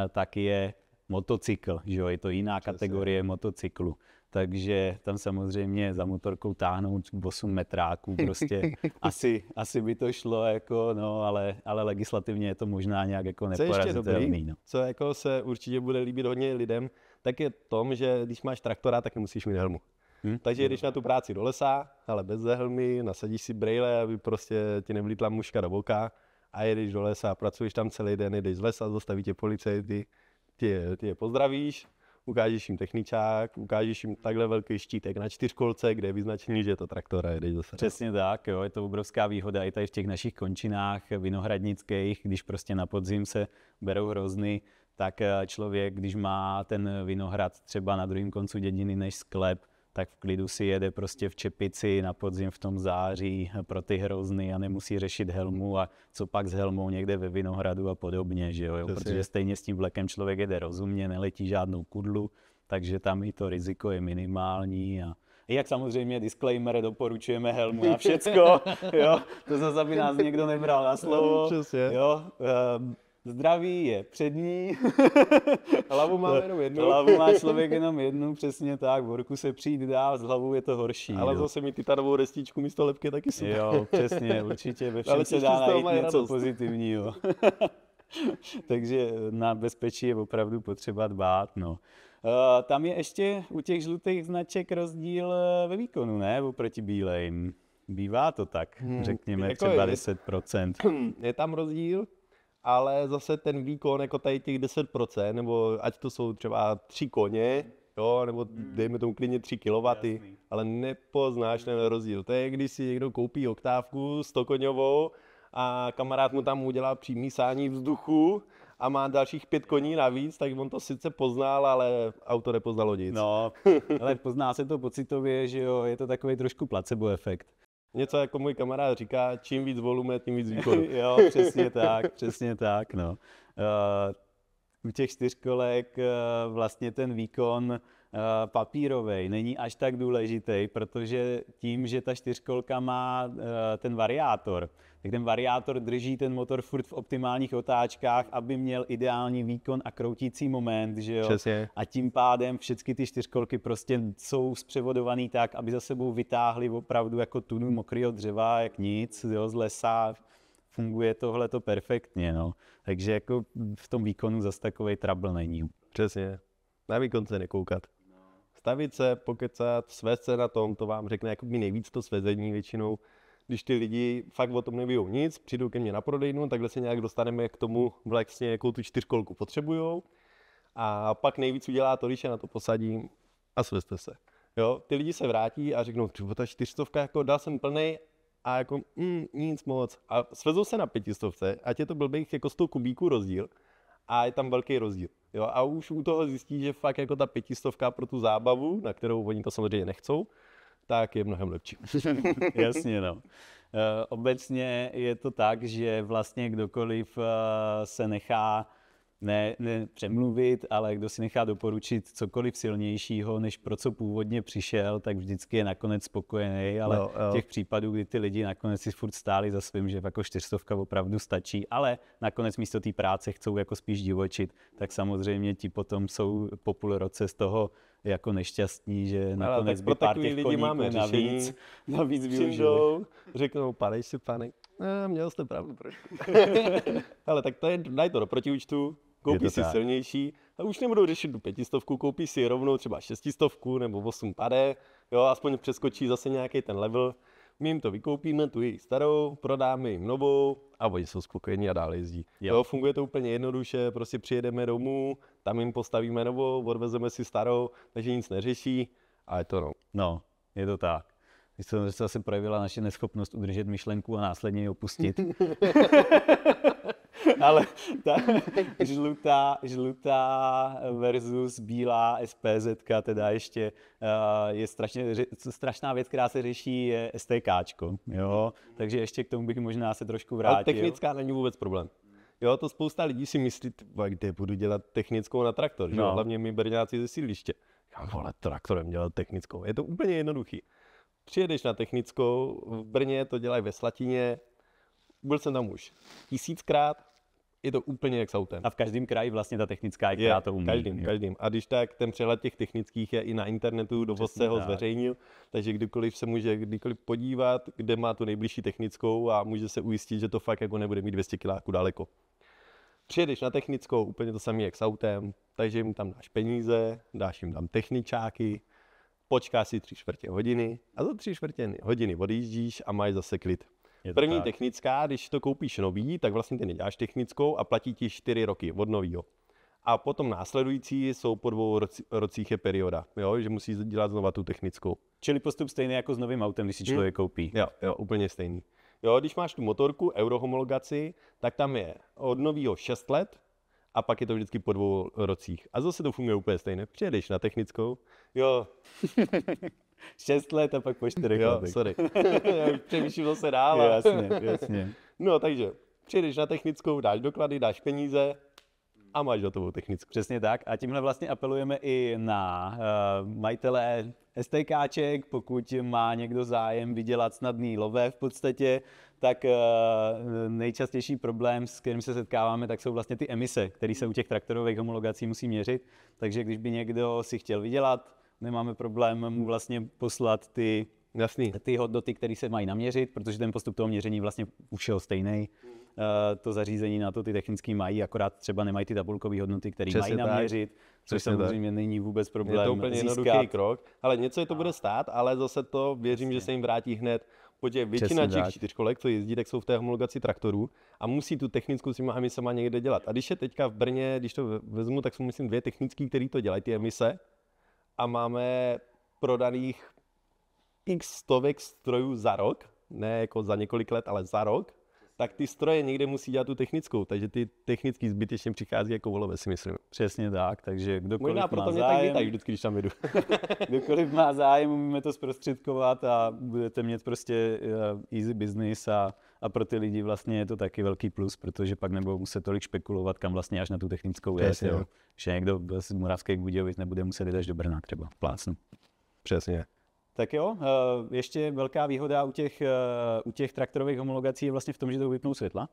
tak je motocykl, že jo? Je to jiná kategorie motocyklu. Takže tam samozřejmě za motorkou táhnout 8 metráků, prostě asi by to šlo, jako, no, ale legislativně je to možná nějak jako neporazitelný. No. Co jako se určitě bude líbit hodně lidem, tak je tom, že když máš traktora, tak nemusíš mít helmu. Takže jdeš na tu práci do lesa, ale bez helmy, nasadíš si brejle, aby prostě ti nevlítla muška do boka a jedeš do lesa, pracuješ tam celý den, jdeš z lesa, zastaví tě policajti, ty je pozdravíš, ukážeš jim techničák, ukážeš jim takhle velký štítek na čtyřkolce, kde je vyznačený, že je to traktor a jedeš zase. Přesně tak, jo, je to obrovská výhoda i tady v těch našich končinách vinohradnických, když prostě na podzim se berou hrozny, tak člověk, když má ten vinohrad třeba na druhém koncu dědiny než sklep, tak v klidu si jede prostě v čepici na podzim v tom září pro ty hrozny a nemusí řešit helmu a co pak s helmou někde ve vinohradu a podobně, že jo? Protože stejně s tím vlekem člověk jede rozumně, neletí žádnou kudlu, takže tam i to riziko je minimální a jak samozřejmě disclaimer, doporučujeme helmu na všecko, jo? To zase aby nás někdo nebral na slovo, jo? Zdraví je přední. Hlavu má jenom jednu. Hlavu má člověk jenom jednu, přesně tak. V horku se přijít dá, s hlavou je to horší. Ale zase mít titanovou destičku místo lepky taky super. Jo, přesně, určitě ve všem se dá najít něco pozitivního. Takže na bezpečí je opravdu potřeba dbát. No. Tam je ještě u těch žlutých značek rozdíl ve výkonu, ne? Oproti bílejm. Bývá to tak, řekněme jako třeba 10%. Je tam rozdíl, ale zase ten výkon, jako tady těch 10%, nebo ať to jsou třeba 3 koně, jo, nebo dejme tomu klidně 3 kW, ale nepoznáš ten rozdíl. To je, když si někdo koupí oktávku 100 koňovou a kamarád mu tam udělá přimísání vzduchu a má dalších 5 koní navíc, tak on to sice poznal, ale auto nepoznalo nic. No, ale pozná se to pocitově, že jo, je to takový trošku placebo efekt. Něco jako můj kamarád říká, čím víc volume, tím víc výkonu. Jo, přesně tak, no. U těch čtyřkolek vlastně ten výkon papírovej není až tak důležitý, protože tím, že ta čtyřkolka má ten variátor, tak ten variátor drží ten motor furt v optimálních otáčkách, aby měl ideální výkon a kroutící moment, že jo? Přesně. A tím pádem všechny ty čtyřkolky prostě jsou zpřevodovaný tak, aby za sebou vytáhly opravdu jako tunu mokrého dřeva, jak nic, jo, z lesa. Funguje tohleto perfektně, no. Takže jako v tom výkonu zase takovej trouble není. Přesně. Na výkon se nekoukat. Stavit se, pokecat, svést se na tom, to vám řekne jako nejvíc to svezení většinou. Když ty lidi fakt o tom nevíjou nic, přijdou ke mně na prodejnu, takhle se nějak dostaneme k tomu vlastně, jakou tu čtyřkolku potřebujou. A pak nejvíc udělá to, když je na to posadím a svezte se. Jo? Ty lidi se vrátí a řeknou, ta 400, jako dal jsem plnej a jako nic moc. A svezou se na 500, ať je to blbých jako 100 kubíků rozdíl a je tam velký rozdíl. Jo? A už u toho zjistí, že fakt jako ta 500 pro tu zábavu, na kterou oni to samozřejmě nechcou, tak je mnohem lepší. Jasně, no. Obecně je to tak, že vlastně kdokoliv se nechá ne přemluvit, ale kdo si nechá doporučit cokoliv silnějšího, než pro co původně přišel, tak vždycky je nakonec spokojený, ale těch případů, kdy ty lidi nakonec si furt stáli za svým, že jako 400 opravdu stačí, ale nakonec místo té práce chcou jako spíš divočit, tak samozřejmě ti potom jsou po půl roce z toho jako nešťastní, že nakonec by pár těch koníků navíc využili. Řeknou, padej si, pane, měl jste pravdu trošku. Ale tak daj to do protiúčtu, koupí si silnější a už nebudou řešit tu 500, koupí si rovnou třeba 600 nebo 8 pade, jo, aspoň přeskočí zase nějaký ten level. my jim to vykoupíme, tu jejich starou, prodáme jim novou a oni jsou spokojení a dále jezdí. Jo, funguje to úplně jednoduše, prostě přijedeme domů, tam jim postavíme novou, odvezeme si starou, takže nic neřeší a je to no. No, je to tak. Když se zase projevila naše neschopnost udržet myšlenku a následně ji opustit. Ale ta žlutá versus bílá SPZ, teda ještě je strašná věc, která se řeší, je STKčko, jo? Takže ještě k tomu bych možná se trošku vrátil. Ale technická není vůbec problém. Jo, to spousta lidí si myslí, kde budu dělat technickou na traktor, že? Hlavně my Brňáci ze sídliště. Vole, traktorem dělat technickou, je to úplně jednoduchý. Přijedeš na technickou, v Brně to dělají ve Slatině, byl jsem tam už 1000krát, je to úplně jak s autem. A v každém kraji vlastně ta technická je, která to umí. Každým. A když tak, ten přehled těch technických je i na internetu, dovozce ho zveřejnil, takže kdykoliv se může podívat, kde má tu nejbližší technickou a může se ujistit, že to fakt jako nebude mít 200 kiláků daleko. Přijedeš na technickou, úplně to samé jak s autem, takže jim tam dáš peníze, dáš jim tam techničáky, počkáš si 3/4 hodiny a za 3/4 hodiny odjíždíš a máš zase klid. První technická, když to koupíš nový, tak vlastně ty neděláš technickou a platí ti 4 roky od novýho. A potom následující jsou po 2 rocích je perioda, jo, že musíš dělat znova tu technickou. Čili postup stejný jako s novým autem, když si člověk koupí. Jo, úplně stejný. Jo, když máš tu motorku, eurohomologaci, tak tam je od novýho 6 let a pak je to vždycky po 2 rocích. A zase to funguje úplně stejně. Přijedeš na technickou, jo. 6 let a pak po 4 letech. Sorry. Já už přemýšlím zase dál. Jasně. No, takže přijedeš na technickou, dáš doklady, dáš peníze a máš hotovou technickou. Přesně tak. A tímhle vlastně apelujeme i na majitele STKček, pokud má někdo zájem vydělat snadný lové v podstatě, tak nejčastější problém, s kterým se setkáváme, tak jsou vlastně ty emise, které se u těch traktorových homologací musí měřit. Takže když by někdo si chtěl vydělat, nemáme problém mu vlastně poslat ty hodnoty, které se mají naměřit, protože ten postup toho měření vlastně u všeho stejný. To zařízení na to ty technické mají, akorát třeba nemají ty tabulkové hodnoty, které mají naměřit, což samozřejmě není vůbec problém. Je to úplně jednoduchý krok, ale něco je to bude stát, ale zase to věřím, že se jim vrátí hned. Protože většina těch 4kolek, co jezdí, tak jsou v té homologaci traktorů a musí tu technickou s těma emisema někde dělat. A když je teďka v Brně, když to vezmu, tak jsou myslím 2 technické, které to dělají, ty emise. A máme prodaných x stovek strojů za rok, ne jako za několik let, ale za rok, tak ty stroje někde musí dělat tu technickou, takže ty technický zbytečně přichází jako volové, si myslím. Přesně tak, takže kdokoliv možná proto má mě zájem, tak vítají vždycky, když tam jedu. Kdokoliv má zájem, umíme to zprostředkovat a budete mít prostě easy business a pro ty lidi vlastně je to taky velký plus, protože pak nebudou muset tolik špekulovat, kam vlastně až na tu technickou jet, že někdo z Moravských Budějovic nebude muset jít až do Brna třeba plácnu. Přesně. Tak jo, ještě velká výhoda u těch traktorových homologací je vlastně v tom, že to vypnou světla.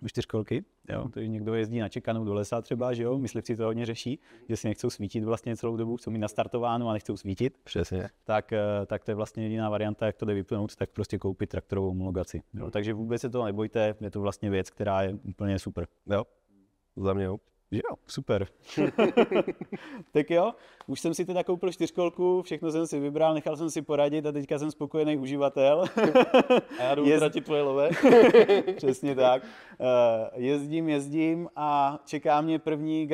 U 4kolky, jo, takže někdo jezdí na čekanou do lesa třeba, že jo, myslivci to hodně řeší, že si nechcou svítit vlastně celou dobu, chcou mít nastartováno a nechcou svítit. Přesně. Tak to je vlastně jediná varianta, jak to jde vypnout, tak prostě koupit traktorovou homologaci. Jo, takže vůbec se to nebojte, je to vlastně věc, která je úplně super. Jo, za mě jo. Jo, super. Tak jo, už jsem si teda koupil 4kolku, všechno jsem si vybral, nechal jsem si poradit a teďka jsem spokojený uživatel. A já jdu utratit tvoje lové. Přesně tak. Jezdím a čeká mě první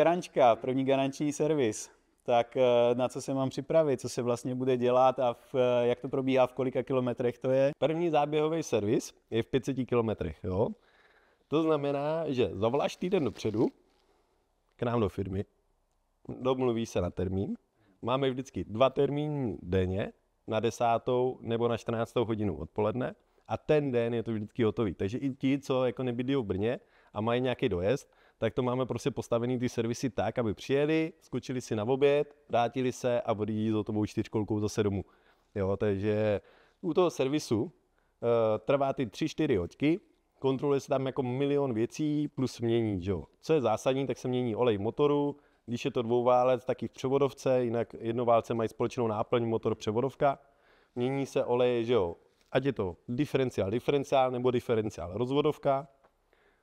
garanční servis. Tak na co se mám připravit, co se vlastně bude dělat a jak to probíhá, v kolika kilometrech to je? První záběhový servis je v 500 kilometrech, jo. To znamená, že zavoláš týden dopředu k nám do firmy, domluví se na termín, máme vždycky 2 termíny denně, na 10. nebo na 14. hodinu odpoledne a ten den je to vždycky hotový. Takže i ti, co jako nebydlí v Brně a mají nějaký dojezd, tak to máme prostě postavený ty servisy tak, aby přijeli, skočili si na oběd, vrátili se a odjíždí s hotovou 4kolkou zase domů. Jo, takže u toho servisu trvá ty 3-4 hoďky, kontroluje se tam jako milion věcí plus mění, jo. Co je zásadní, tak se mění olej motoru, když je to dvouválec, tak i v převodovce, jinak jednoválce mají společnou náplň motor převodovka. Mění se olej, že jo, ať je to diferenciál nebo diferenciál rozvodovka.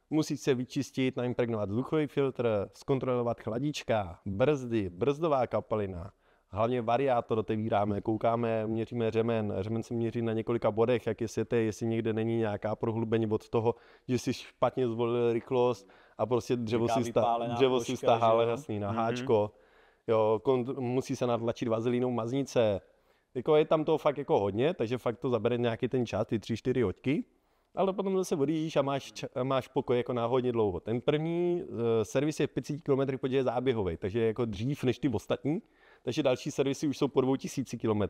Musí se vyčistit, naimpregnovat vzduchový filtr, zkontrolovat chladička, brzdy, brzdová kapalina, Hlavně variátor otevíráme, koukáme, měříme řemen se měří na několika bodech, jak jestli někde není nějaká prohlubeň od toho, že si špatně zvolil rychlost a prostě dřevo si stahal jasný na háčko. Jo, musí se natlačit vazelínou maznice. Jako je tam toho fakt jako hodně, takže fakt to zabere nějaký ten čas, ty 3-4 hoďky. Ale potom zase odjíždíš a máš pokoj jako na hodně dlouho. Ten první servis je 500 km, protože je záběhový, takže je jako dřív než ty ostatní. Takže další servisy už jsou po 2000 km.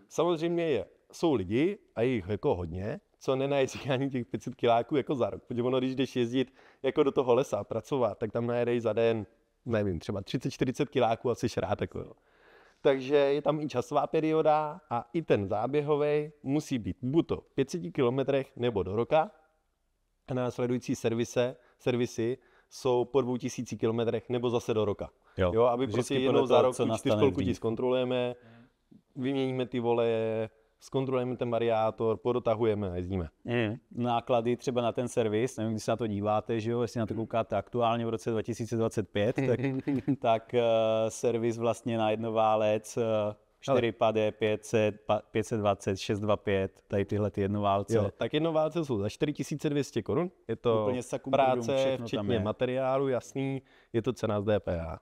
Samozřejmě jsou lidi, a jich jako hodně, co nenajezdí ani těch 500 kiláků jako za rok. Protože ono, když jdeš jezdit jako do toho lesa pracovat, tak tam najedeš za den, nevím, třeba 30-40 kiláků a jsi rád. Jako, takže je tam i časová perioda a i ten záběhový musí být buď to v 500 kilometrech nebo do roka. A následující servisy jsou po 2000 kilometrech nebo zase do roka. Jo, aby prostě jednou za rok tu 4kolku ti zkontrolujeme, vyměníme ty voleje, zkontrolujeme ten variátor, podotahujeme a jezdíme. Náklady třeba na ten servis, nevím, když se na to díváte, že jo, jestli na to koukáte aktuálně v roce 2025, tak servis vlastně na jednoválec 4 pade, 500, 520, 625, tady tyhle ty jednoválce. Jo, tak jednoválce jsou za 4200 korun, je to práce, včetně materiálu, jasný, je to cena z DPH.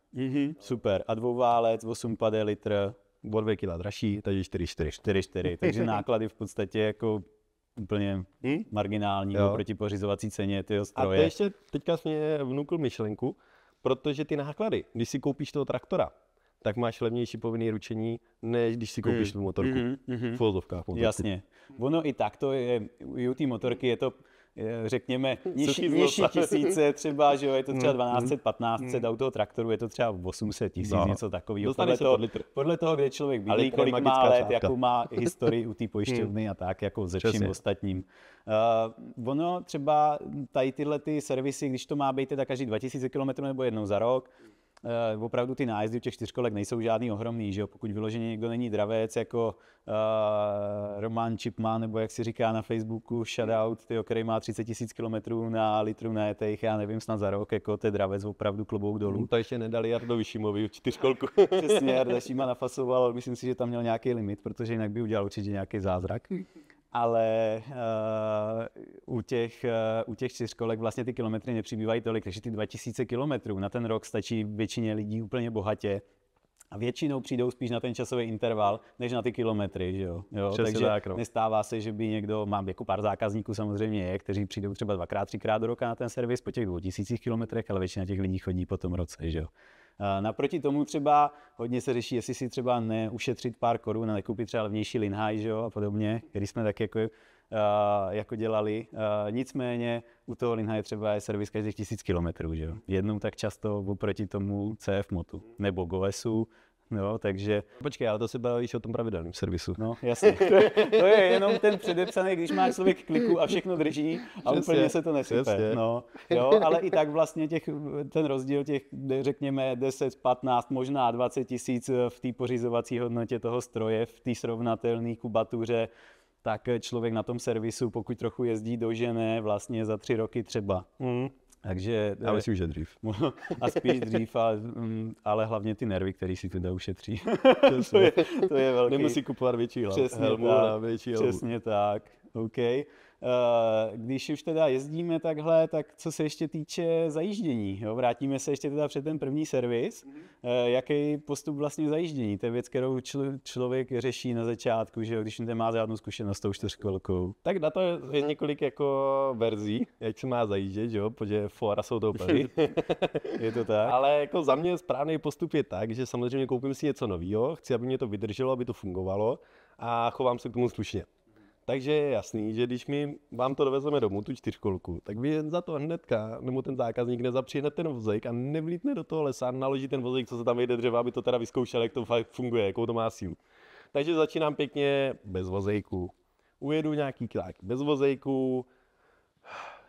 Super, a dvouválec, 8 pade litr. O 2 kg dražší, takže 4,4. Takže náklady v podstatě jako úplně marginální oproti pořizovací ceně tyho stroje. A to ještě teďka jsi mě vnukl myšlenku, protože ty náklady, když si koupíš toho traktora, tak máš levnější povinný ručení, než když si koupíš tu motorku. V uvozovkách motorku. Jasně. Ono i tak to je, u té motorky je to, řekněme, nižší tisíce třeba, že jo, je to třeba 1200-1500, a u toho traktoru je to třeba 800 000, něco takového. Podle toho, kde člověk bydlí, kolik má let, jakou má historii u té pojišťovny a tak, jako ze vším ostatním. Ono třeba tady tyhle ty servisy, když to má být tak každý 2000 km nebo jednou za rok, opravdu ty nájezdy u těch 4kolek nejsou žádný ohromný, že jo? Pokud vyloženě někdo není dravec, jako Roman Chipman, nebo jak si říká na Facebooku, shoutout, který má 30 000 km na litru najetejch, já nevím, snad za rok, jako to je dravec, opravdu klobouk dolů. To ještě nedali Jardovi Šimovi 4kolku. Přesně, Jarda Šima nafasoval, myslím si, že tam měl nějaký limit, protože jinak by udělal určitě nějaký zázrak. Ale u těch 4kolek vlastně ty kilometry nepřibývají tolik, takže ty 2000 kilometrů na ten rok stačí většině lidí úplně bohatě. A většinou přijdou spíš na ten časový interval, než na ty kilometry, že jo? Takže nestává se, že by někdo, mám jako pár zákazníků samozřejmě je, kteří přijdou třeba 2x, 3x do roka na ten servis po těch 2000 kilometrech, ale většina těch lidí chodí po tom roce, že jo? Naproti tomu třeba hodně se řeší, jestli si třeba neušetřit pár korun a nekoupit třeba levnější Linhaj, že jo, a podobně, který jsme tak jako dělali. Nicméně u toho Linhaje třeba je servis každých 1000 kilometrů, že jo. Jednou tak často oproti tomu CF Motu nebo Govesu. No, takže... Počkej, ale to se bavíš o tom pravidelném servisu. No, jasně. To je jenom ten předepsaný, když má člověk kliku a všechno drží a úplně se to nesype. No, jo, ale i tak vlastně ten rozdíl těch, řekněme, 10, 15, možná 20 tisíc v té pořizovací hodnotě toho stroje, v té srovnatelné kubatuře, tak člověk na tom servisu, pokud trochu jezdí, dožene vlastně za 3 roky třeba. Takže, já myslím, že dřív. A spíš dřív, ale hlavně ty nervy, který si teda ušetří. to je velký. Nemusí kupovat větší helmu na větší helmu. Přesně tak. OK. Když už teda jezdíme takhle, tak co se ještě týče zajíždění, jo? Vrátíme se ještě teda před ten první servis. Jaký postup vlastně zajíždění? To je věc, kterou člověk řeší na začátku, že jo? Když nemá žádnou zkušenost s tou 4kolkou. Tak na to je několik jako verzí, jak se má zajíždět, že jo? Protože fora jsou to úplně. Je to tak? Ale jako za mě správný postup je tak, že samozřejmě koupím si něco nového, chci, aby mě to vydrželo, aby to fungovalo a chovám se k tomu slušně. Takže je jasný, že když vám to dovezeme domů, tu 4kolku, tak vy jen za to hnedka, nebo ten zákazník nezapřijne ten vozejk a nevlítne do toho lesa, naloží ten vozejk, co se tam vejde dřeva, aby to teda vyzkoušel, jak to fakt funguje, jakou to má sílu. Takže začínám pěkně bez vozejku. Ujedu nějaký kilák bez vozejku,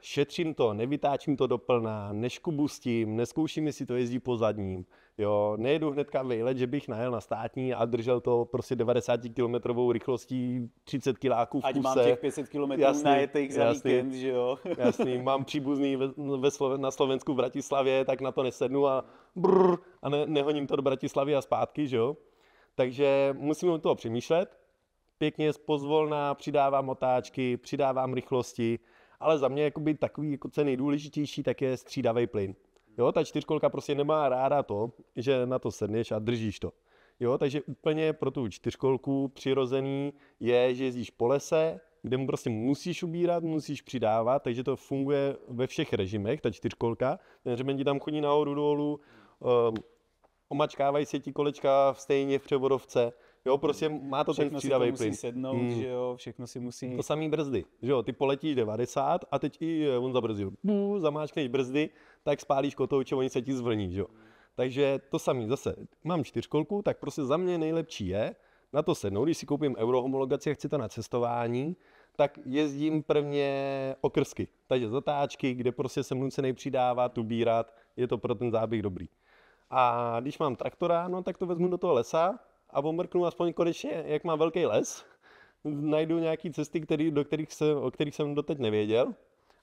šetřím to, nevytáčím to doplná, neškubu s tím, neskouším, jestli to jezdí po zadním. Jo, nejedu hnedka vejlet, že bych najel na státní a držel to prostě 90 km rychlostí 30 kiláků v kuse. Ať mám těch 500 km najetých za víkend, že jo. Jasný, mám příbuzný na Slovensku v Bratislavě, tak na to nesednu a nehoním to do Bratislavy a zpátky, že jo. Takže musíme u toho přemýšlet. Pěkně pozvolna, přidávám otáčky, přidávám rychlosti, ale za mě jakoby takový, jako co je nejdůležitější, tak je střídavý plyn. Jo, ta čtyřkolka prostě nemá ráda to, že na to sedneš a držíš to. Jo, takže úplně pro tu čtyřkolku přirozený je, že jezdíš po lese, kde mu prostě musíš ubírat, musíš přidávat, takže to funguje ve všech režimech, ta čtyřkolka. Ten řemen ti tam chodí nahoru dolů, omačkávají se ti kolečka stejně v převodovce. Jo, prostě má to Všechno ten střídavý plyn. Všechno si to musí sednout, že jo, všechno si musí... To samý brzdy, že jo, ty poletíš 90 a teď i on zabrzdil. Zamáčkneš brzdy, tak spálíš kotouče, oni se ti zvlní, že jo. Takže to samý zase, mám čtyřkolku, tak prostě za mě nejlepší je na to sednout, když si koupím eurohomologaci a chci to na cestování, tak jezdím prvně okrsky, takže zatáčky, kde prostě jsem nucený přidávat, ubírat, je to pro ten záběh dobrý. A když mám traktora, no tak to vezmu do toho lesa a pomrknu aspoň konečně, jak má velký les, najdu nějaké cesty, o kterých jsem doteď nevěděl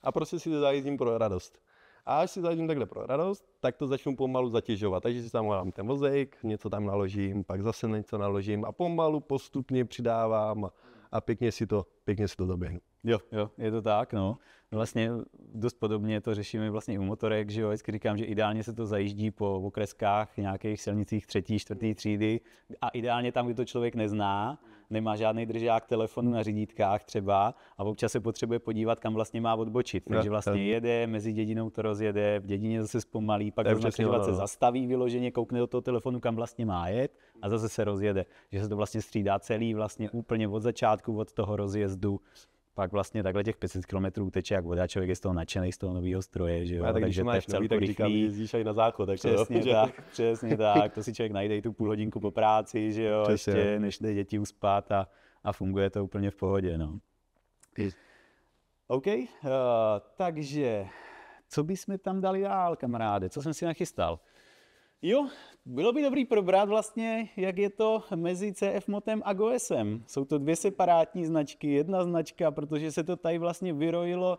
a prostě si to zajezdím pro radost. A až si zajezdím takhle pro radost, tak to začnu pomalu zatěžovat. Takže si tam dám ten vozejk, něco tam naložím, pak zase něco naložím a pomalu postupně přidávám a pěkně si to doběhnu. Jo, je to tak, no. Vlastně dost podobně to řešíme vlastně i u motorek, že jo, vždycky říkám, že ideálně se to zajíždí po okreskách, nějakých silnicích 3., 4. třídy a ideálně tam, kde to člověk nezná, nemá žádný držák telefonu na řídítkách třeba a občas se potřebuje podívat, kam vlastně má odbočit. Takže vlastně jede, mezi dědinou to rozjede, v dědině zase zpomalí, pak se zastaví vyloženě, koukne do toho telefonu, kam vlastně má jet a zase se rozjede. Že se to vlastně střídá celý vlastně úplně od začátku, od toho rozjezdu. Pak vlastně takhle těch 500 km teče jak voda, člověk je z toho nadšený, z toho nového stroje, že jo. A tak takže to je vcelku rychlý. Jezdíš aj na záchod, tak přesně tak, to si člověk najde i tu půl hodinku po práci, že jo, přesně. Ještě než jde děti uspat a funguje to úplně v pohodě, no. OK, takže co bychom tam dali dál, kamaráde, co jsem si nachystal? Jo, bylo by dobrý probrat vlastně, jak je to mezi CF Motem a GOESem. Jsou to dvě separátní značky, jedna značka, protože se to tady vlastně vyrojilo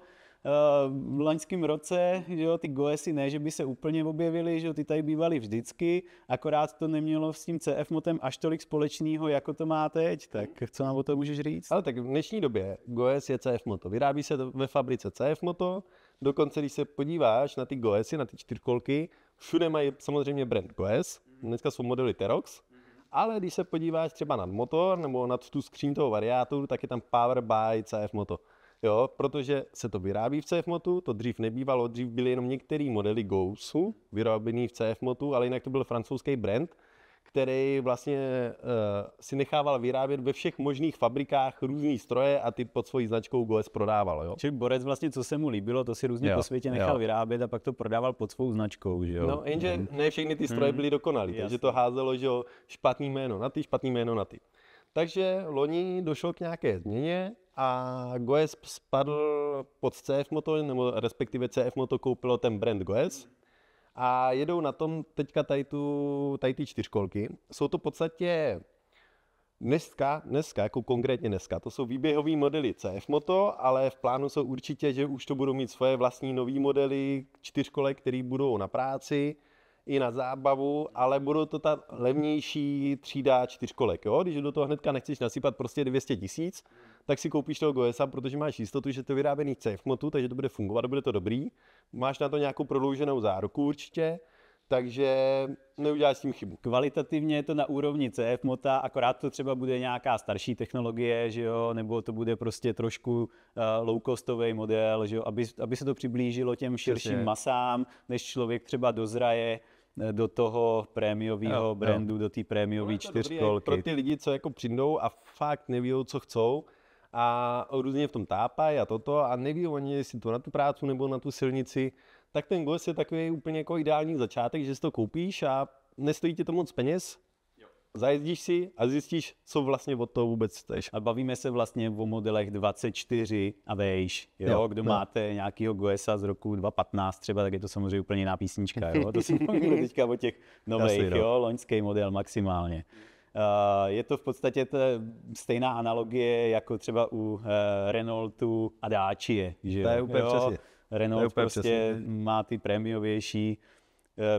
v loňském roce, že jo, ty GOESy ne, že by se úplně objevily, že jo, ty tady bývaly vždycky, akorát to nemělo s tím CF Motem až tolik společného, jako to má teď, tak co nám o tom můžeš říct? Ale tak v dnešní době GOES je CF Moto, vyrábí se ve fabrice CF Moto, dokonce když se podíváš na ty GOESy, na ty čtyřkolky, všude mají samozřejmě brand GOES, dneska jsou modely Terox, ale když se podíváš třeba nad motor nebo nad tu skříň toho variátoru, tak je tam Power by CF Moto. Jo, protože se to vyrábí v CF Motu, to dřív nebývalo, dřív byly jenom některé modely GOESu vyráběný v CF Motu, ale jinak to byl francouzský brand, který vlastně si nechával vyrábět ve všech možných fabrikách různý stroje a ty pod svojí značkou GOES prodával. Jo? Čili borec vlastně, co se mu líbilo, to si různě po světě nechal vyrábět a pak to prodával pod svou značkou. Že jo? No, jenže ne všechny ty stroje byly dokonalý, takže to házelo, že jo, špatný jméno na ty. Takže loni došlo k nějaké změně a GOES spadl pod CF Moto, nebo respektive CF Moto koupilo ten brand GOES. A jedou na tom teďka tady ty čtyřkolky. Jsou to v podstatě dneska, jako konkrétně dneska, to jsou výběhové modely CF Moto, ale v plánu jsou určitě, že už to budou mít svoje vlastní nový modely čtyřkolek, které budou na práci i na zábavu, ale budou to ta levnější třída čtyřkolek. Jo? Když do toho hnedka nechceš nasypat prostě 200 000, tak si koupíš toho GOESa, protože máš jistotu, že to je vyráběný v CF Motu, takže to bude fungovat, bude to dobrý. Máš na to nějakou prodlouženou záruku určitě, takže neuděláš s tím chybu. Kvalitativně je to na úrovni CF Mota, akorát to třeba bude nějaká starší technologie, že jo, nebo to bude prostě trošku low-costový model, že jo, aby se to přiblížilo těm širším masám, než člověk třeba dozraje do toho prémiového brandu, do té prémiové čtyřkolky. Pro ty lidi, co jako přijdou a fakt neví, co chcou a různě v tom tápají a toto a neví oni, jestli to na tu práci nebo na tu silnici, tak ten GOES je takový úplně jako ideální začátek, že si to koupíš a nestojí ti to moc peněz, zajezdíš si a zjistíš, co vlastně od toho vůbec chceš. A bavíme se vlastně o modelech 24 a vejš, jo? Kdo máte nějakýho GOESa z roku 2015 třeba, tak je to samozřejmě úplně jiná písnička, jo? To si mluvíme teďka o těch nových, jo? Loňský model maximálně. Je to v podstatě stejná analogie jako třeba u Renaultu a Dacia, že jo? To je úplně přesně. Renault prostě má ty prémiovější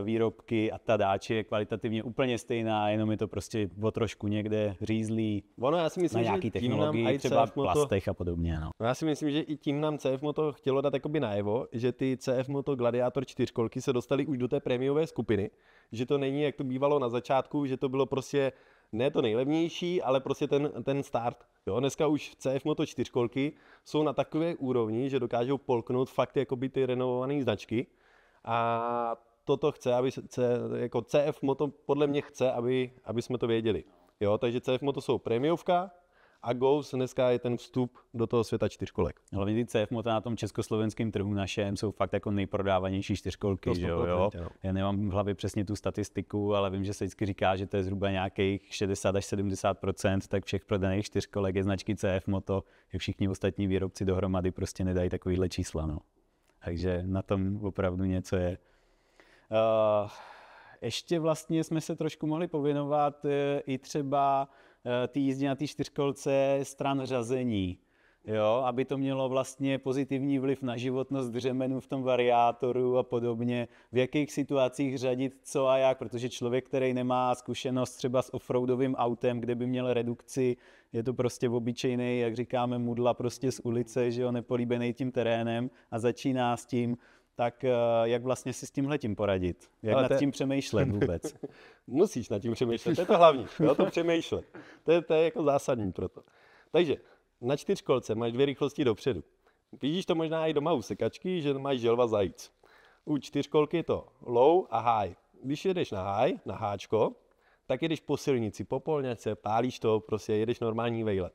výrobky a ta dáče je kvalitativně úplně stejná, jenom je to prostě o trošku někde řízlý Já si myslím, na nějaký technologii, třeba plastech a podobně. No. Já si myslím, že i tím nám CF Moto chtělo dát jakoby najevo, že ty CF Moto Gladiator 4 se dostaly už do té prémiové skupiny, že to není, jak to bývalo na začátku, že to bylo prostě ne to nejlevnější, ale prostě ten start. Jo, dneska už CF Moto 4 jsou na takové úrovni, že dokážou polknout fakt jakoby ty renovované značky a toto chce, aby jako CF Moto podle mě chce, aby jsme to věděli. Jo, takže CF Moto jsou prémiovka a Ghost dneska je ten vstup do toho světa čtyřkolek. Hlavně ty CF Moto na tom československém trhu našem jsou fakt jako nejprodávanější čtyřkolky, že jo? Já nemám v hlavě přesně tu statistiku, ale vím, že se vždycky říká, že to je zhruba nějakých 60 až 70%, tak všech prodaných čtyřkolek je značky CF Moto, jak všichni ostatní výrobci dohromady prostě nedají takovýhle čísla, no. Takže na tom opravdu něco je. Ještě vlastně jsme se trošku mohli pověnovat i třeba té jízdě na té čtyřkolce stran řazení, jo, aby to mělo vlastně pozitivní vliv na životnost řemenu v tom variátoru a podobně, v jakých situacích řadit co a jak, protože člověk, který nemá zkušenost třeba s offroadovým autem, kde by měl redukci, je to prostě obyčejný, jak říkáme, mudla prostě z ulice, že jo, nepolíbený tím terénem a začíná s tím, tak jak vlastně si s tímhletím poradit? Jak nad tím přemýšlet vůbec? Musíš nad tím přemýšlet, to je to hlavní, jo, to přemýšlet. To je jako zásadní pro to. Takže na čtyřkolce máš 2 rychlosti dopředu. Vidíš to možná i doma u sekačky, že máš želva zajíc. U čtyřkolky je to low a high. Když jedeš na high, na háčko, tak jedeš po silnici, po polňačce, pálíš to, prostě jedeš normální vejlet.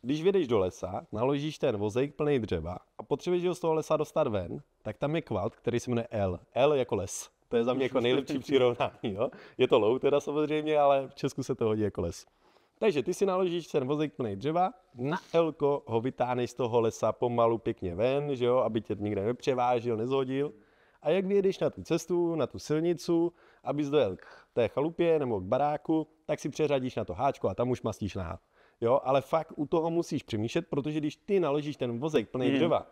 Když vyjdeš do lesa, naložíš ten vozejk plný dřeva a potřebuješ ho z toho lesa dostat ven, tak tam je kvalt, který se jmenuje L. L jako les. To je za mě jako nejlepší přirovnání. Jo? Je to low teda samozřejmě, ale v Česku se to hodí jako les. Takže ty si naložíš ten vozejk plný dřeva, na L-ko ho vytáhneš z toho lesa pomalu pěkně ven, že jo, aby tě nikde nepřevážil, nezhodil. A jak vyjedeš na tu cestu, na tu silnicu, abys dojel k té chalupě nebo k baráku, tak si přeřadíš na to háčko a tam už mastíš nahát. Jo, ale fakt u toho musíš přemýšlet, protože když ty naložíš ten vozejk plný dřeva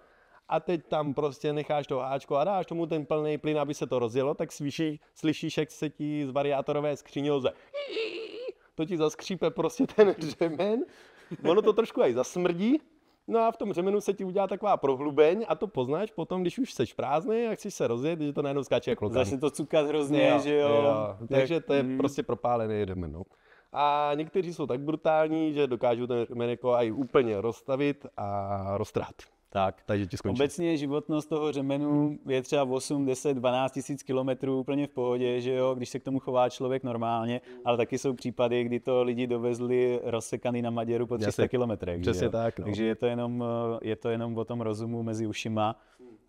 a teď tam prostě necháš to háčko a dáš tomu ten plný plyn, aby se to rozjelo, tak slyšíš, jak se ti z variátorové skříně ozve. To ti zaskřípe prostě ten řemen, ono to trošku aj zasmrdí, no a v tom řemenu se ti udělá taková prohlubeň a to poznáš potom, když už seš prázdný a chceš se rozjet, že to najednou skáče jak lokan. Začne to cukat hrozně, že jo. Takže to je prostě propálený řemen. No. A někteří jsou tak brutální, že dokážou ten řemen jako aj úplně rozstavit a roztrhat. Tak, takže ti skončí. Obecně životnost toho řemenu je třeba 8, 10, 12 tisíc kilometrů úplně v pohodě, že jo, když se k tomu chová člověk normálně, ale taky jsou případy, kdy to lidi dovezli rozsekaný na Maděru po 300 kilometrech. Přesně tak. No. Takže je to jenom o tom rozumu mezi ušima,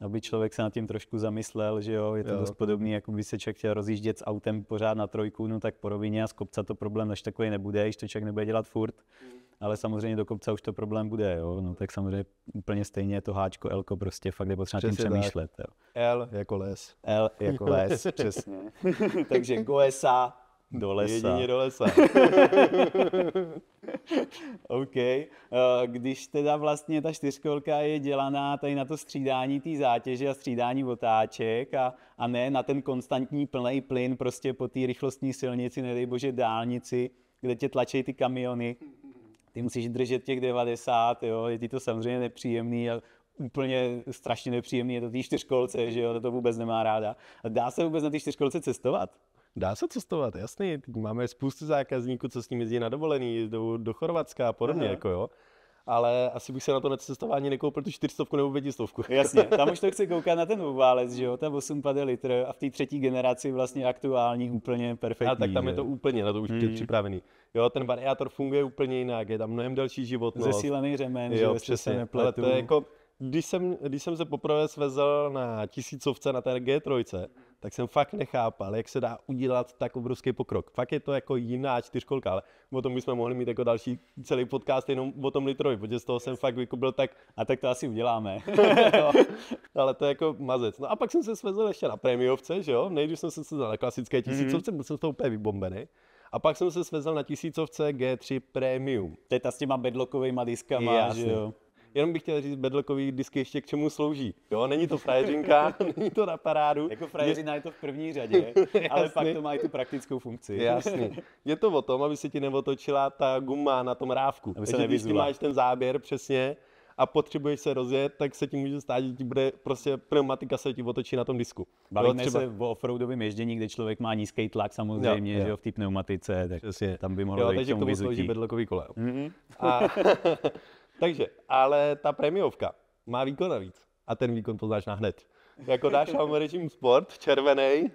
aby člověk se nad tím trošku zamyslel, že jo, je to dost podobný, jako by se člověk chtěl rozjíždět s autem pořád na trojku, no tak po rovině a z kopce to problém než takový nebude, když to člověk nebude dělat furt. Ale samozřejmě do kopce už to problém bude, jo. No tak samozřejmě úplně stejně je to háčko, Lko, prostě fakt je potřeba tím přemýšlet. Jo. L jako les. L jako les, přesně. Takže goesa do lesa. Jedině do lesa. OK. Když teda vlastně ta čtyřkolka je dělaná tady na to střídání té zátěže a střídání otáček a ne na ten konstantní plný plyn prostě po té rychlostní silnici, nedej bože dálnici, kde tě tlačí ty kamiony, ty musíš držet těch 90, jo, je ti to samozřejmě nepříjemný a úplně strašně nepříjemný je to té čtyřkolce, že jo, to vůbec nemá ráda. A dá se vůbec na té čtyřkolce cestovat? Dá se cestovat, jasně. Máme spoustu zákazníků, co s ním jezdí na dovolený, do Chorvatska a podobně, jako jo. Ale asi bych se na to cestování nekoupil tu 400 nebo 500. Jasně, tam už to chci koukat na ten obválec, že jo, ta 8,5 litr a v té třetí generaci vlastně aktuální úplně perfektní. A tak tam je to úplně, na to už připravený. Jo, ten variátor funguje úplně jinak, je tam mnohem delší životnost. Zesílený řemen, že jo, přesně nepletu. Ale to je jako, když jsem se poprvé svezl na 1000 na té G3, tak jsem fakt nechápal, jak se dá udělat tak obrovský pokrok. Fakt je to jako jiná čtyřkolka, ale o tom bychom mohli mít jako další celý podcast jenom o tom litrovi, protože z toho jsem fakt jako byl tak... A tak to asi uděláme. No, ale to je jako mazec. No a pak jsem se svezl ještě na prémiovce, že jo? Nejdřív jsem se svezl na klasické 1000, byl jsem z toho úplně vybombený. A pak jsem se svezl na 1000 G3 Premium. To je ta s těma bedlokovejma diskama, jasně. že jo? Jenom bych chtěl říct, bedlekový disky ještě k čemu slouží. Jo, není to frajeřinka, není to na parádu. Jako frajeřina je to v první řadě, ale pak to má i tu praktickou funkci. Jasný. Je to o tom, aby se ti neotočila ta guma na tom rávku. Aby se Takže když ty nevyzula. máš ten záběr přesně a potřebuješ se rozjet, tak se ti může stát, že ti bude prostě pneumatika se ti otočí na tom disku. Bavíme se o offroadovém ježdění, kde člověk má nízký tlak samozřejmě, že jo, v té pneumatice, tak Přesně. tam by mohlo Jo, být takže k k tomu tomu slouží vyzutí. bedlekový kola. A, takže, ale ta prémiovka má výkon navíc. A ten výkon poznáš na hned. Jako dáš tam režim sport, červený,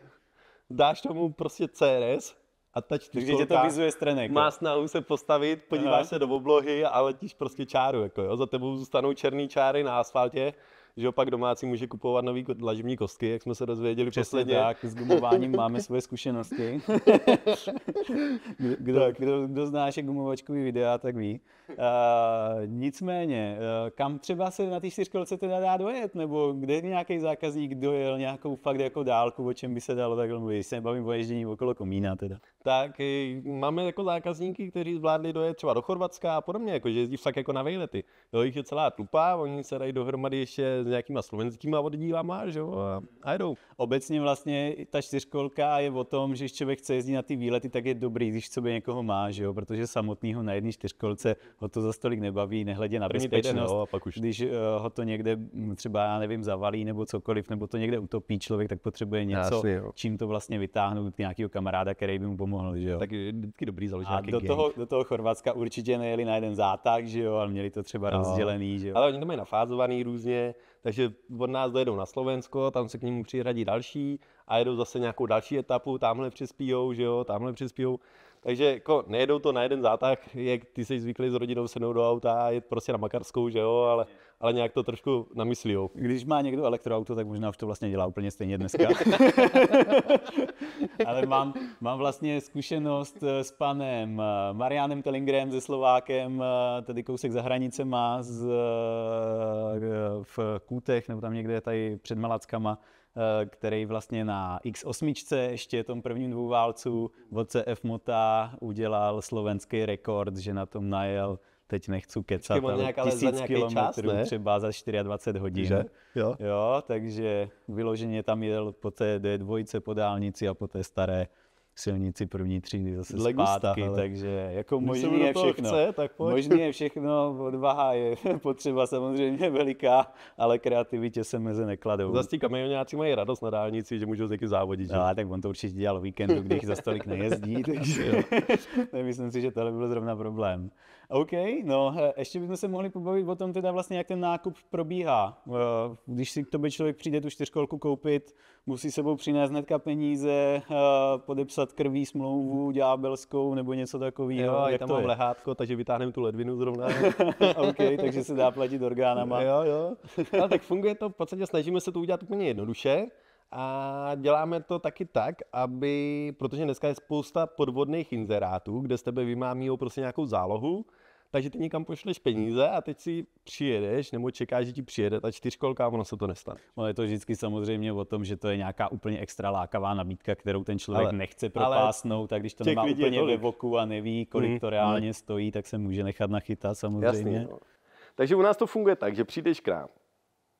dáš tomu prostě CRS a ta Takže tě to čtyřkolka vizuje z trenek. má snahu se postavit, podíváš Aha. se do oblohy a letíš prostě čáru. Jako jo. Za tebou zůstanou černý čáry na asfaltě, že opak domácí může kupovat nový dlažební kostky, jak jsme se dozvěděli Přesně posledně. tak, s gumováním máme svoje zkušenosti. Kdo zná naše gumovačkový videa, tak ví. Nicméně, kam třeba se na té čtyřkolce teda dá dojet, nebo kde nějaký zákazník dojel nějakou fakt jako dálku, o čem by se dalo takhle mluvit, když se bavím o ježdění okolo komína teda. Tak máme jako zákazníky, kteří zvládli dojet třeba do Chorvatska a podobně, jako, že jezdí fakt jako na vejlety. Jo, jich je celá tlupa, oni se dají dohromady ještě s nějakýma slovenskýma oddílama, že jo, a jedou. Obecně vlastně ta čtyřkolka je o tom, že když člověk chce jezdit na ty výlety, tak je dobrý, když v sobě někoho má, že jo, protože samotného na jedné čtyřkolce ho to za stolik nebaví, nehledě na První týden, bezpečnost. jo, a pak už. Když ho to někde třeba, já nevím, zavalí nebo cokoliv, nebo to někde utopí člověk, tak potřebuje něco, Jasně, jo. čím to vlastně vytáhnout nějakého kamaráda, který by mu pomohl, že jo. Tak je vždycky dobrý založit A nějaký do gang. toho Chorvatska určitě nejeli na jeden zátah, že jo, ale měli to třeba rozdělený, že jo. Ale oni to mají nafázovaný různě, takže od nás dojedou na Slovensko, tam se k němu přiradí další a jedou zase nějakou další etapu, tamhle přispíjou, že jo, tamhle přispíjou. Takže jako nejedou to na jeden zátah, jak ty jsi zvyklý s rodinou sednout do auta a jet prostě na Makarskou, že jo, ale nějak to trošku namyslíjou. Když má někdo elektroauto, tak možná už to vlastně dělá úplně stejně dneska. Ale mám vlastně zkušenost s panem Marianem Tellingerem, ze Slovákem, tady kousek za hranicema v Kůtech, nebo tam někde tady před Malackama, který vlastně na X8, ještě tom prvním dvouválcu od CF Mota udělal slovenský rekord, že na tom najel, teď nechci kecat, ale 1000 kilometrů třeba za 24 hodin. Že? Jo, takže vyloženě tam jel po té D2 po dálnici a po té staré silnici první třídy zase zpátky, takže jako možný je všechno. Možný je všechno, odvaha je potřeba samozřejmě veliká, ale kreativitě se meze nekladou. Zase ti kamionáci mají radost na dálnici, že můžou taky závodit. No, tak on to určitě dělal o víkendu, kdy jich za stolik nejezdí, takže myslím si, že tohle byl zrovna problém. OK, no, ještě bychom se mohli pobavit o tom teda vlastně, jak ten nákup probíhá. Když si k tobě člověk přijde tu čtyřkolku koupit, musí sebou přinést hnedka peníze, podepsat krví smlouvu ďábelskou nebo něco takového. Jo, jak tam mám lehátko, takže vytáhneme tu ledvinu zrovna. OK, takže se dá platit orgánama. Jo. Ale tak funguje to, v podstatě snažíme se to udělat úplně jednoduše. A děláme to taky tak, protože dneska je spousta podvodných inzerátů, kde z tebe vymámíjou prostě nějakou zálohu, takže ty někam pošleš peníze a teď si přijedeš nebo čekáš, že ti přijede ta čtyřkolka a ono se to nestane. No je to vždycky samozřejmě o tom, že to je nějaká úplně extra lákavá nabídka, kterou ten člověk nechce propásnout, tak když to nemá úplně ve voku a neví, kolik to reálně stojí, tak se může nechat nachytat samozřejmě. Jasný, no. Takže u nás to funguje tak, že přijdeš k nám.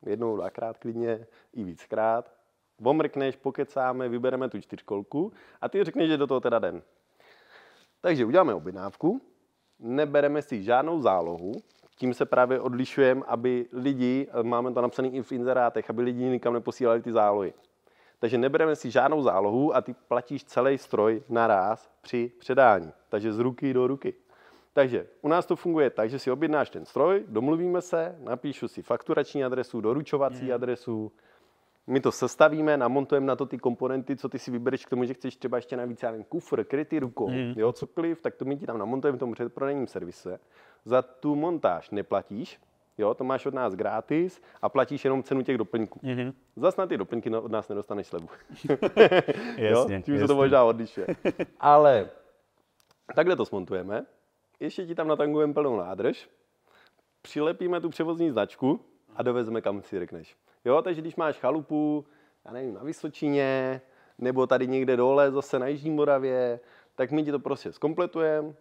Jednou, dvakrát klidně, i víckrát. Omrkneš, pokecáme, vybereme tu čtyřkolku a ty řekneš, že do toho teda jdem. Takže uděláme objednávku, nebereme si žádnou zálohu, tím se právě odlišujeme, aby lidi, máme to napsané i v inzerátech, aby lidi nikam neposílali ty zálohy. Takže nebereme si žádnou zálohu a ty platíš celý stroj naráz při předání. Takže z ruky do ruky. Takže u nás to funguje tak, že si objednáš ten stroj, domluvíme se, napíšu si fakturační adresu, doručovací adresu, my to sestavíme, namontujeme na to ty komponenty, co ty si vybereš k tomu, že chceš třeba ještě navíc, já nevím, kufr, krytý rukou, jo, cokoliv, tak to my ti tam namontujeme v tom předprodejním servise. Za tu montáž neplatíš, jo, to máš od nás gratis a platíš jenom cenu těch doplňků. Zas na ty doplňky od nás nedostaneš slevu. Jasně, tím se to možná odlišuje. Ale takhle to smontujeme, ještě ti tam natangujeme plnou nádrž, přilepíme tu převozní značku a dovezeme, kam si řekneš. Jo, takže když máš chalupu, já nevím, na Vysočině, nebo tady někde dole, zase na Jižní Moravě, tak my ti to prostě zkompletujeme,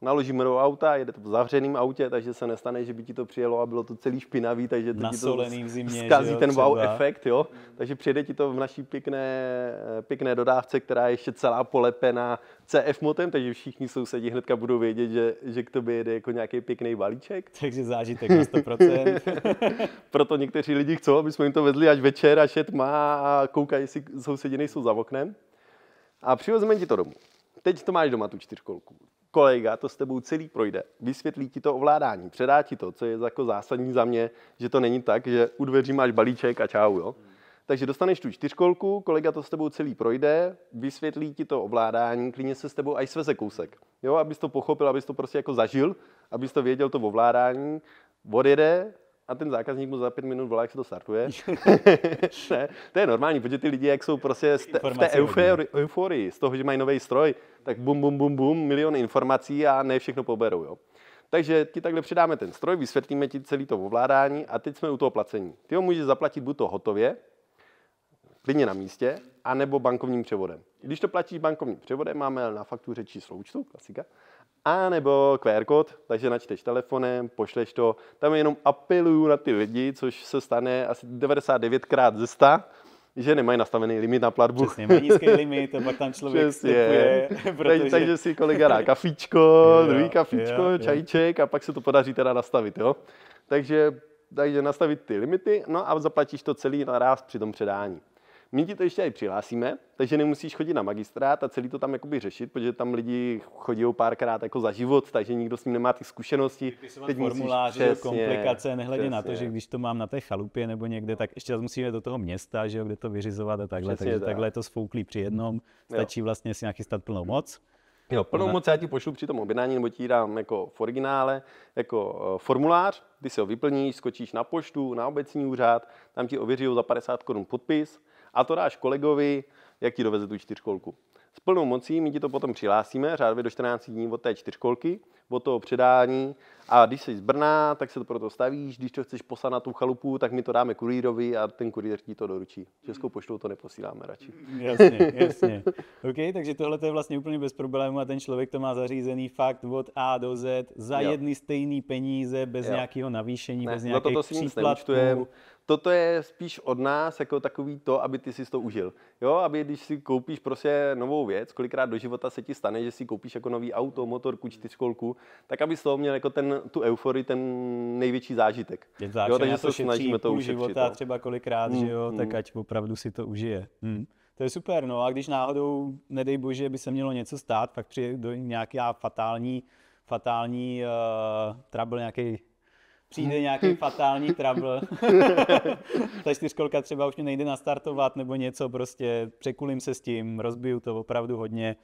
naložíme do auta, jede to v zavřeném autě, takže se nestane, že by ti to přijelo a bylo to celý špinavý, takže to ti to v zimě, zkazí jo, ten wow třeba. efekt, jo. Takže přijede ti to v naší pěkné dodávce, která je ještě celá polepená CF motem, takže všichni sousedí hnedka budou vědět, že k tobě jede jako nějaký pěkný balíček. Takže zážitek na 100%. Proto někteří lidi chcou, aby jsme jim to vezli až večer, až je tma a koukají, jestli sousedí nejsou za oknem. A přivezeme ti to domů. Teď to máš doma, tu 4kolku. Kolega to s tebou celý projde, vysvětlí ti to ovládání, předá ti to, co je jako zásadní za mě, že to není tak, že u dveří máš balíček a čau, jo. Takže dostaneš tu 4kolku, kolega to s tebou celý projde, vysvětlí ti to ovládání, klidně se s tebou aj sveze kousek, jo, abys to pochopil, abys to prostě jako zažil, abys to věděl to ovládání, odjede a ten zákazník mu za 5 minut volá, jak se to startuje. Ne, to je normální, protože ty lidi, jak jsou prostě v té euforii, z toho, že mají nový stroj, tak bum, milion informací a ne všechno poberou, jo. Takže ti takhle předáme ten stroj, vysvětlíme ti celý to ovládání a teď jsme u toho placení. Ty ho můžeš zaplatit buď to hotově, klidně na místě, anebo bankovním převodem. Když to platíš bankovním převodem, máme na faktuře číslo účtu, klasika, a nebo QR kód, takže načteš telefonem, pošleš to. Tam jenom apeluju na ty lidi, což se stane asi 99krát ze 100, že nemají nastavený limit na platbu. Přesně, mají nízký limit, a pak tam člověk stopuje. Protože... Takže si kolega dá kafíčko, druhý kafíčko, čajíček a pak se to podaří teda nastavit, jo. Takže nastavit ty limity, no a zaplatíš to celý naraz při tom předání. My ti to ještě i přihlásíme, takže nemusíš chodit na magistrát a celý to tam jakoby řešit, protože tam lidi chodí párkrát jako za život, takže nikdo s ním nemá ty zkušenosti. Teď formuláře, komplikace, nehledě na to, že když to mám na té chalupě nebo někde, tak ještě musíme do toho města, že jo, kde to vyřizovat a takhle. Takže takhle je to sfouklý při jednom, stačí vlastně si nachystat plnou moc. Jo, plnou moc já ti pošlu při tom objednání, nebo ti dám jako v originále, jako formulář, ty si ho vyplníš, skočíš na poštu, na obecní úřad, tam ti ověří za 50 Kč podpis a to dáš kolegovi, jak ti doveze tu 4kolku. S plnou mocí my ti to potom přihlásíme, řádově do 14 dní od té 4kolky, od toho předání a když jsi z Brna, tak se to proto stavíš, když to chceš poslat na tu chalupu, tak my to dáme kurýrovi a ten kurýr ti to doručí. Českou poštou to neposíláme radši. Jasně. OK, takže tohle je vlastně úplně bez problémů a ten člověk to má zařízený fakt od A do Z za jedny stejný peníze, bez nějakého navýšení, bez nějakých příplatků. Toto je spíš od nás jako takový to, aby ty si to užil. Jo, aby když si koupíš prostě novou věc, kolikrát do života se ti stane, že si koupíš jako nový auto, motorku, 4kolku, tak aby z toho měl jako tu euforii, ten největší zážitek. Jo, takže se snažíme to ušetřit. Života třeba kolikrát, že jo, tak ať opravdu si to užije. To je super, no a když náhodou, nedej bože, by se mělo něco stát, pak přijde do nějaká fatální trouble, přijde nějaký fatální trouble. Ta 4kolka třeba už mi nejde nastartovat nebo něco, prostě překulím se s tím, rozbiju to opravdu hodně.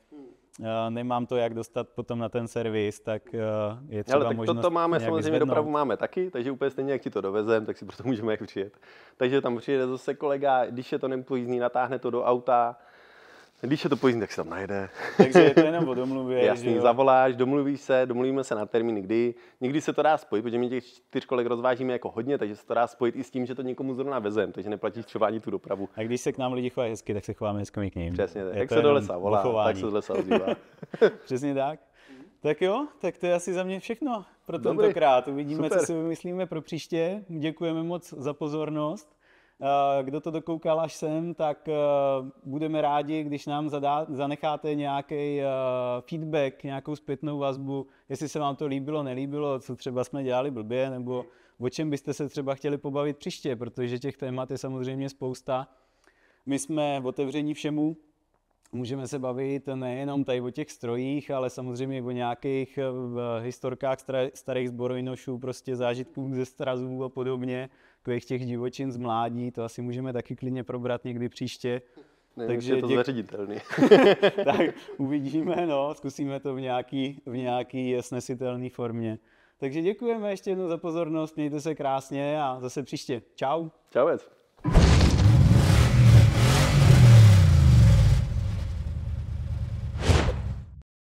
Nemám to, jak dostat potom na ten servis, tak je třeba tak možnost toto máme, samozřejmě zvednout. Dopravu máme taky, takže úplně stejně, jak ti to dovezem, tak si proto můžeme jak přijet. Takže tam přijede zase kolega, když je to nepojízdný, natáhne to do auta, když je to pojízdný, tak se tam najede. Takže je to jenom o domluvě. Jasný, zavoláš, domluvíme se na termíny kdy. Někdy se to dá spojit, protože my těch 4kolek rozvážíme jako hodně, takže se to dá spojit i s tím, že to někomu zrovna vezem, takže neplatíš třeba ani tu dopravu. A když se k nám lidi chovají hezky, tak se chováme hezky k ním. Přesně tak. Jak se do lesa volá, tak se do lesa ozývá. Přesně tak. Tak jo, tak to je asi za mě všechno pro tentokrát. Uvidíme, co si vymyslíme pro příště. Děkujeme moc za pozornost. Kdo to dokoukal až sem, tak budeme rádi, když nám zanecháte nějaký feedback, nějakou zpětnou vazbu, jestli se vám to líbilo, nelíbilo, co třeba jsme dělali blbě, nebo o čem byste se třeba chtěli pobavit příště, protože těch témat je samozřejmě spousta. My jsme otevření všemu, můžeme se bavit nejenom tady o těch strojích, ale samozřejmě o nějakých historkách starých zbrojnošů, prostě zážitků ze strazů a podobně, takových těch divočin z mládí, to asi můžeme taky klidně probrat někdy příště. Nevím, takže je to zařaditelný. Tak uvidíme, no, zkusíme to v nějaký snesitelné formě. Takže děkujeme ještě jednou za pozornost, mějte se krásně a zase příště. Čau. Čau.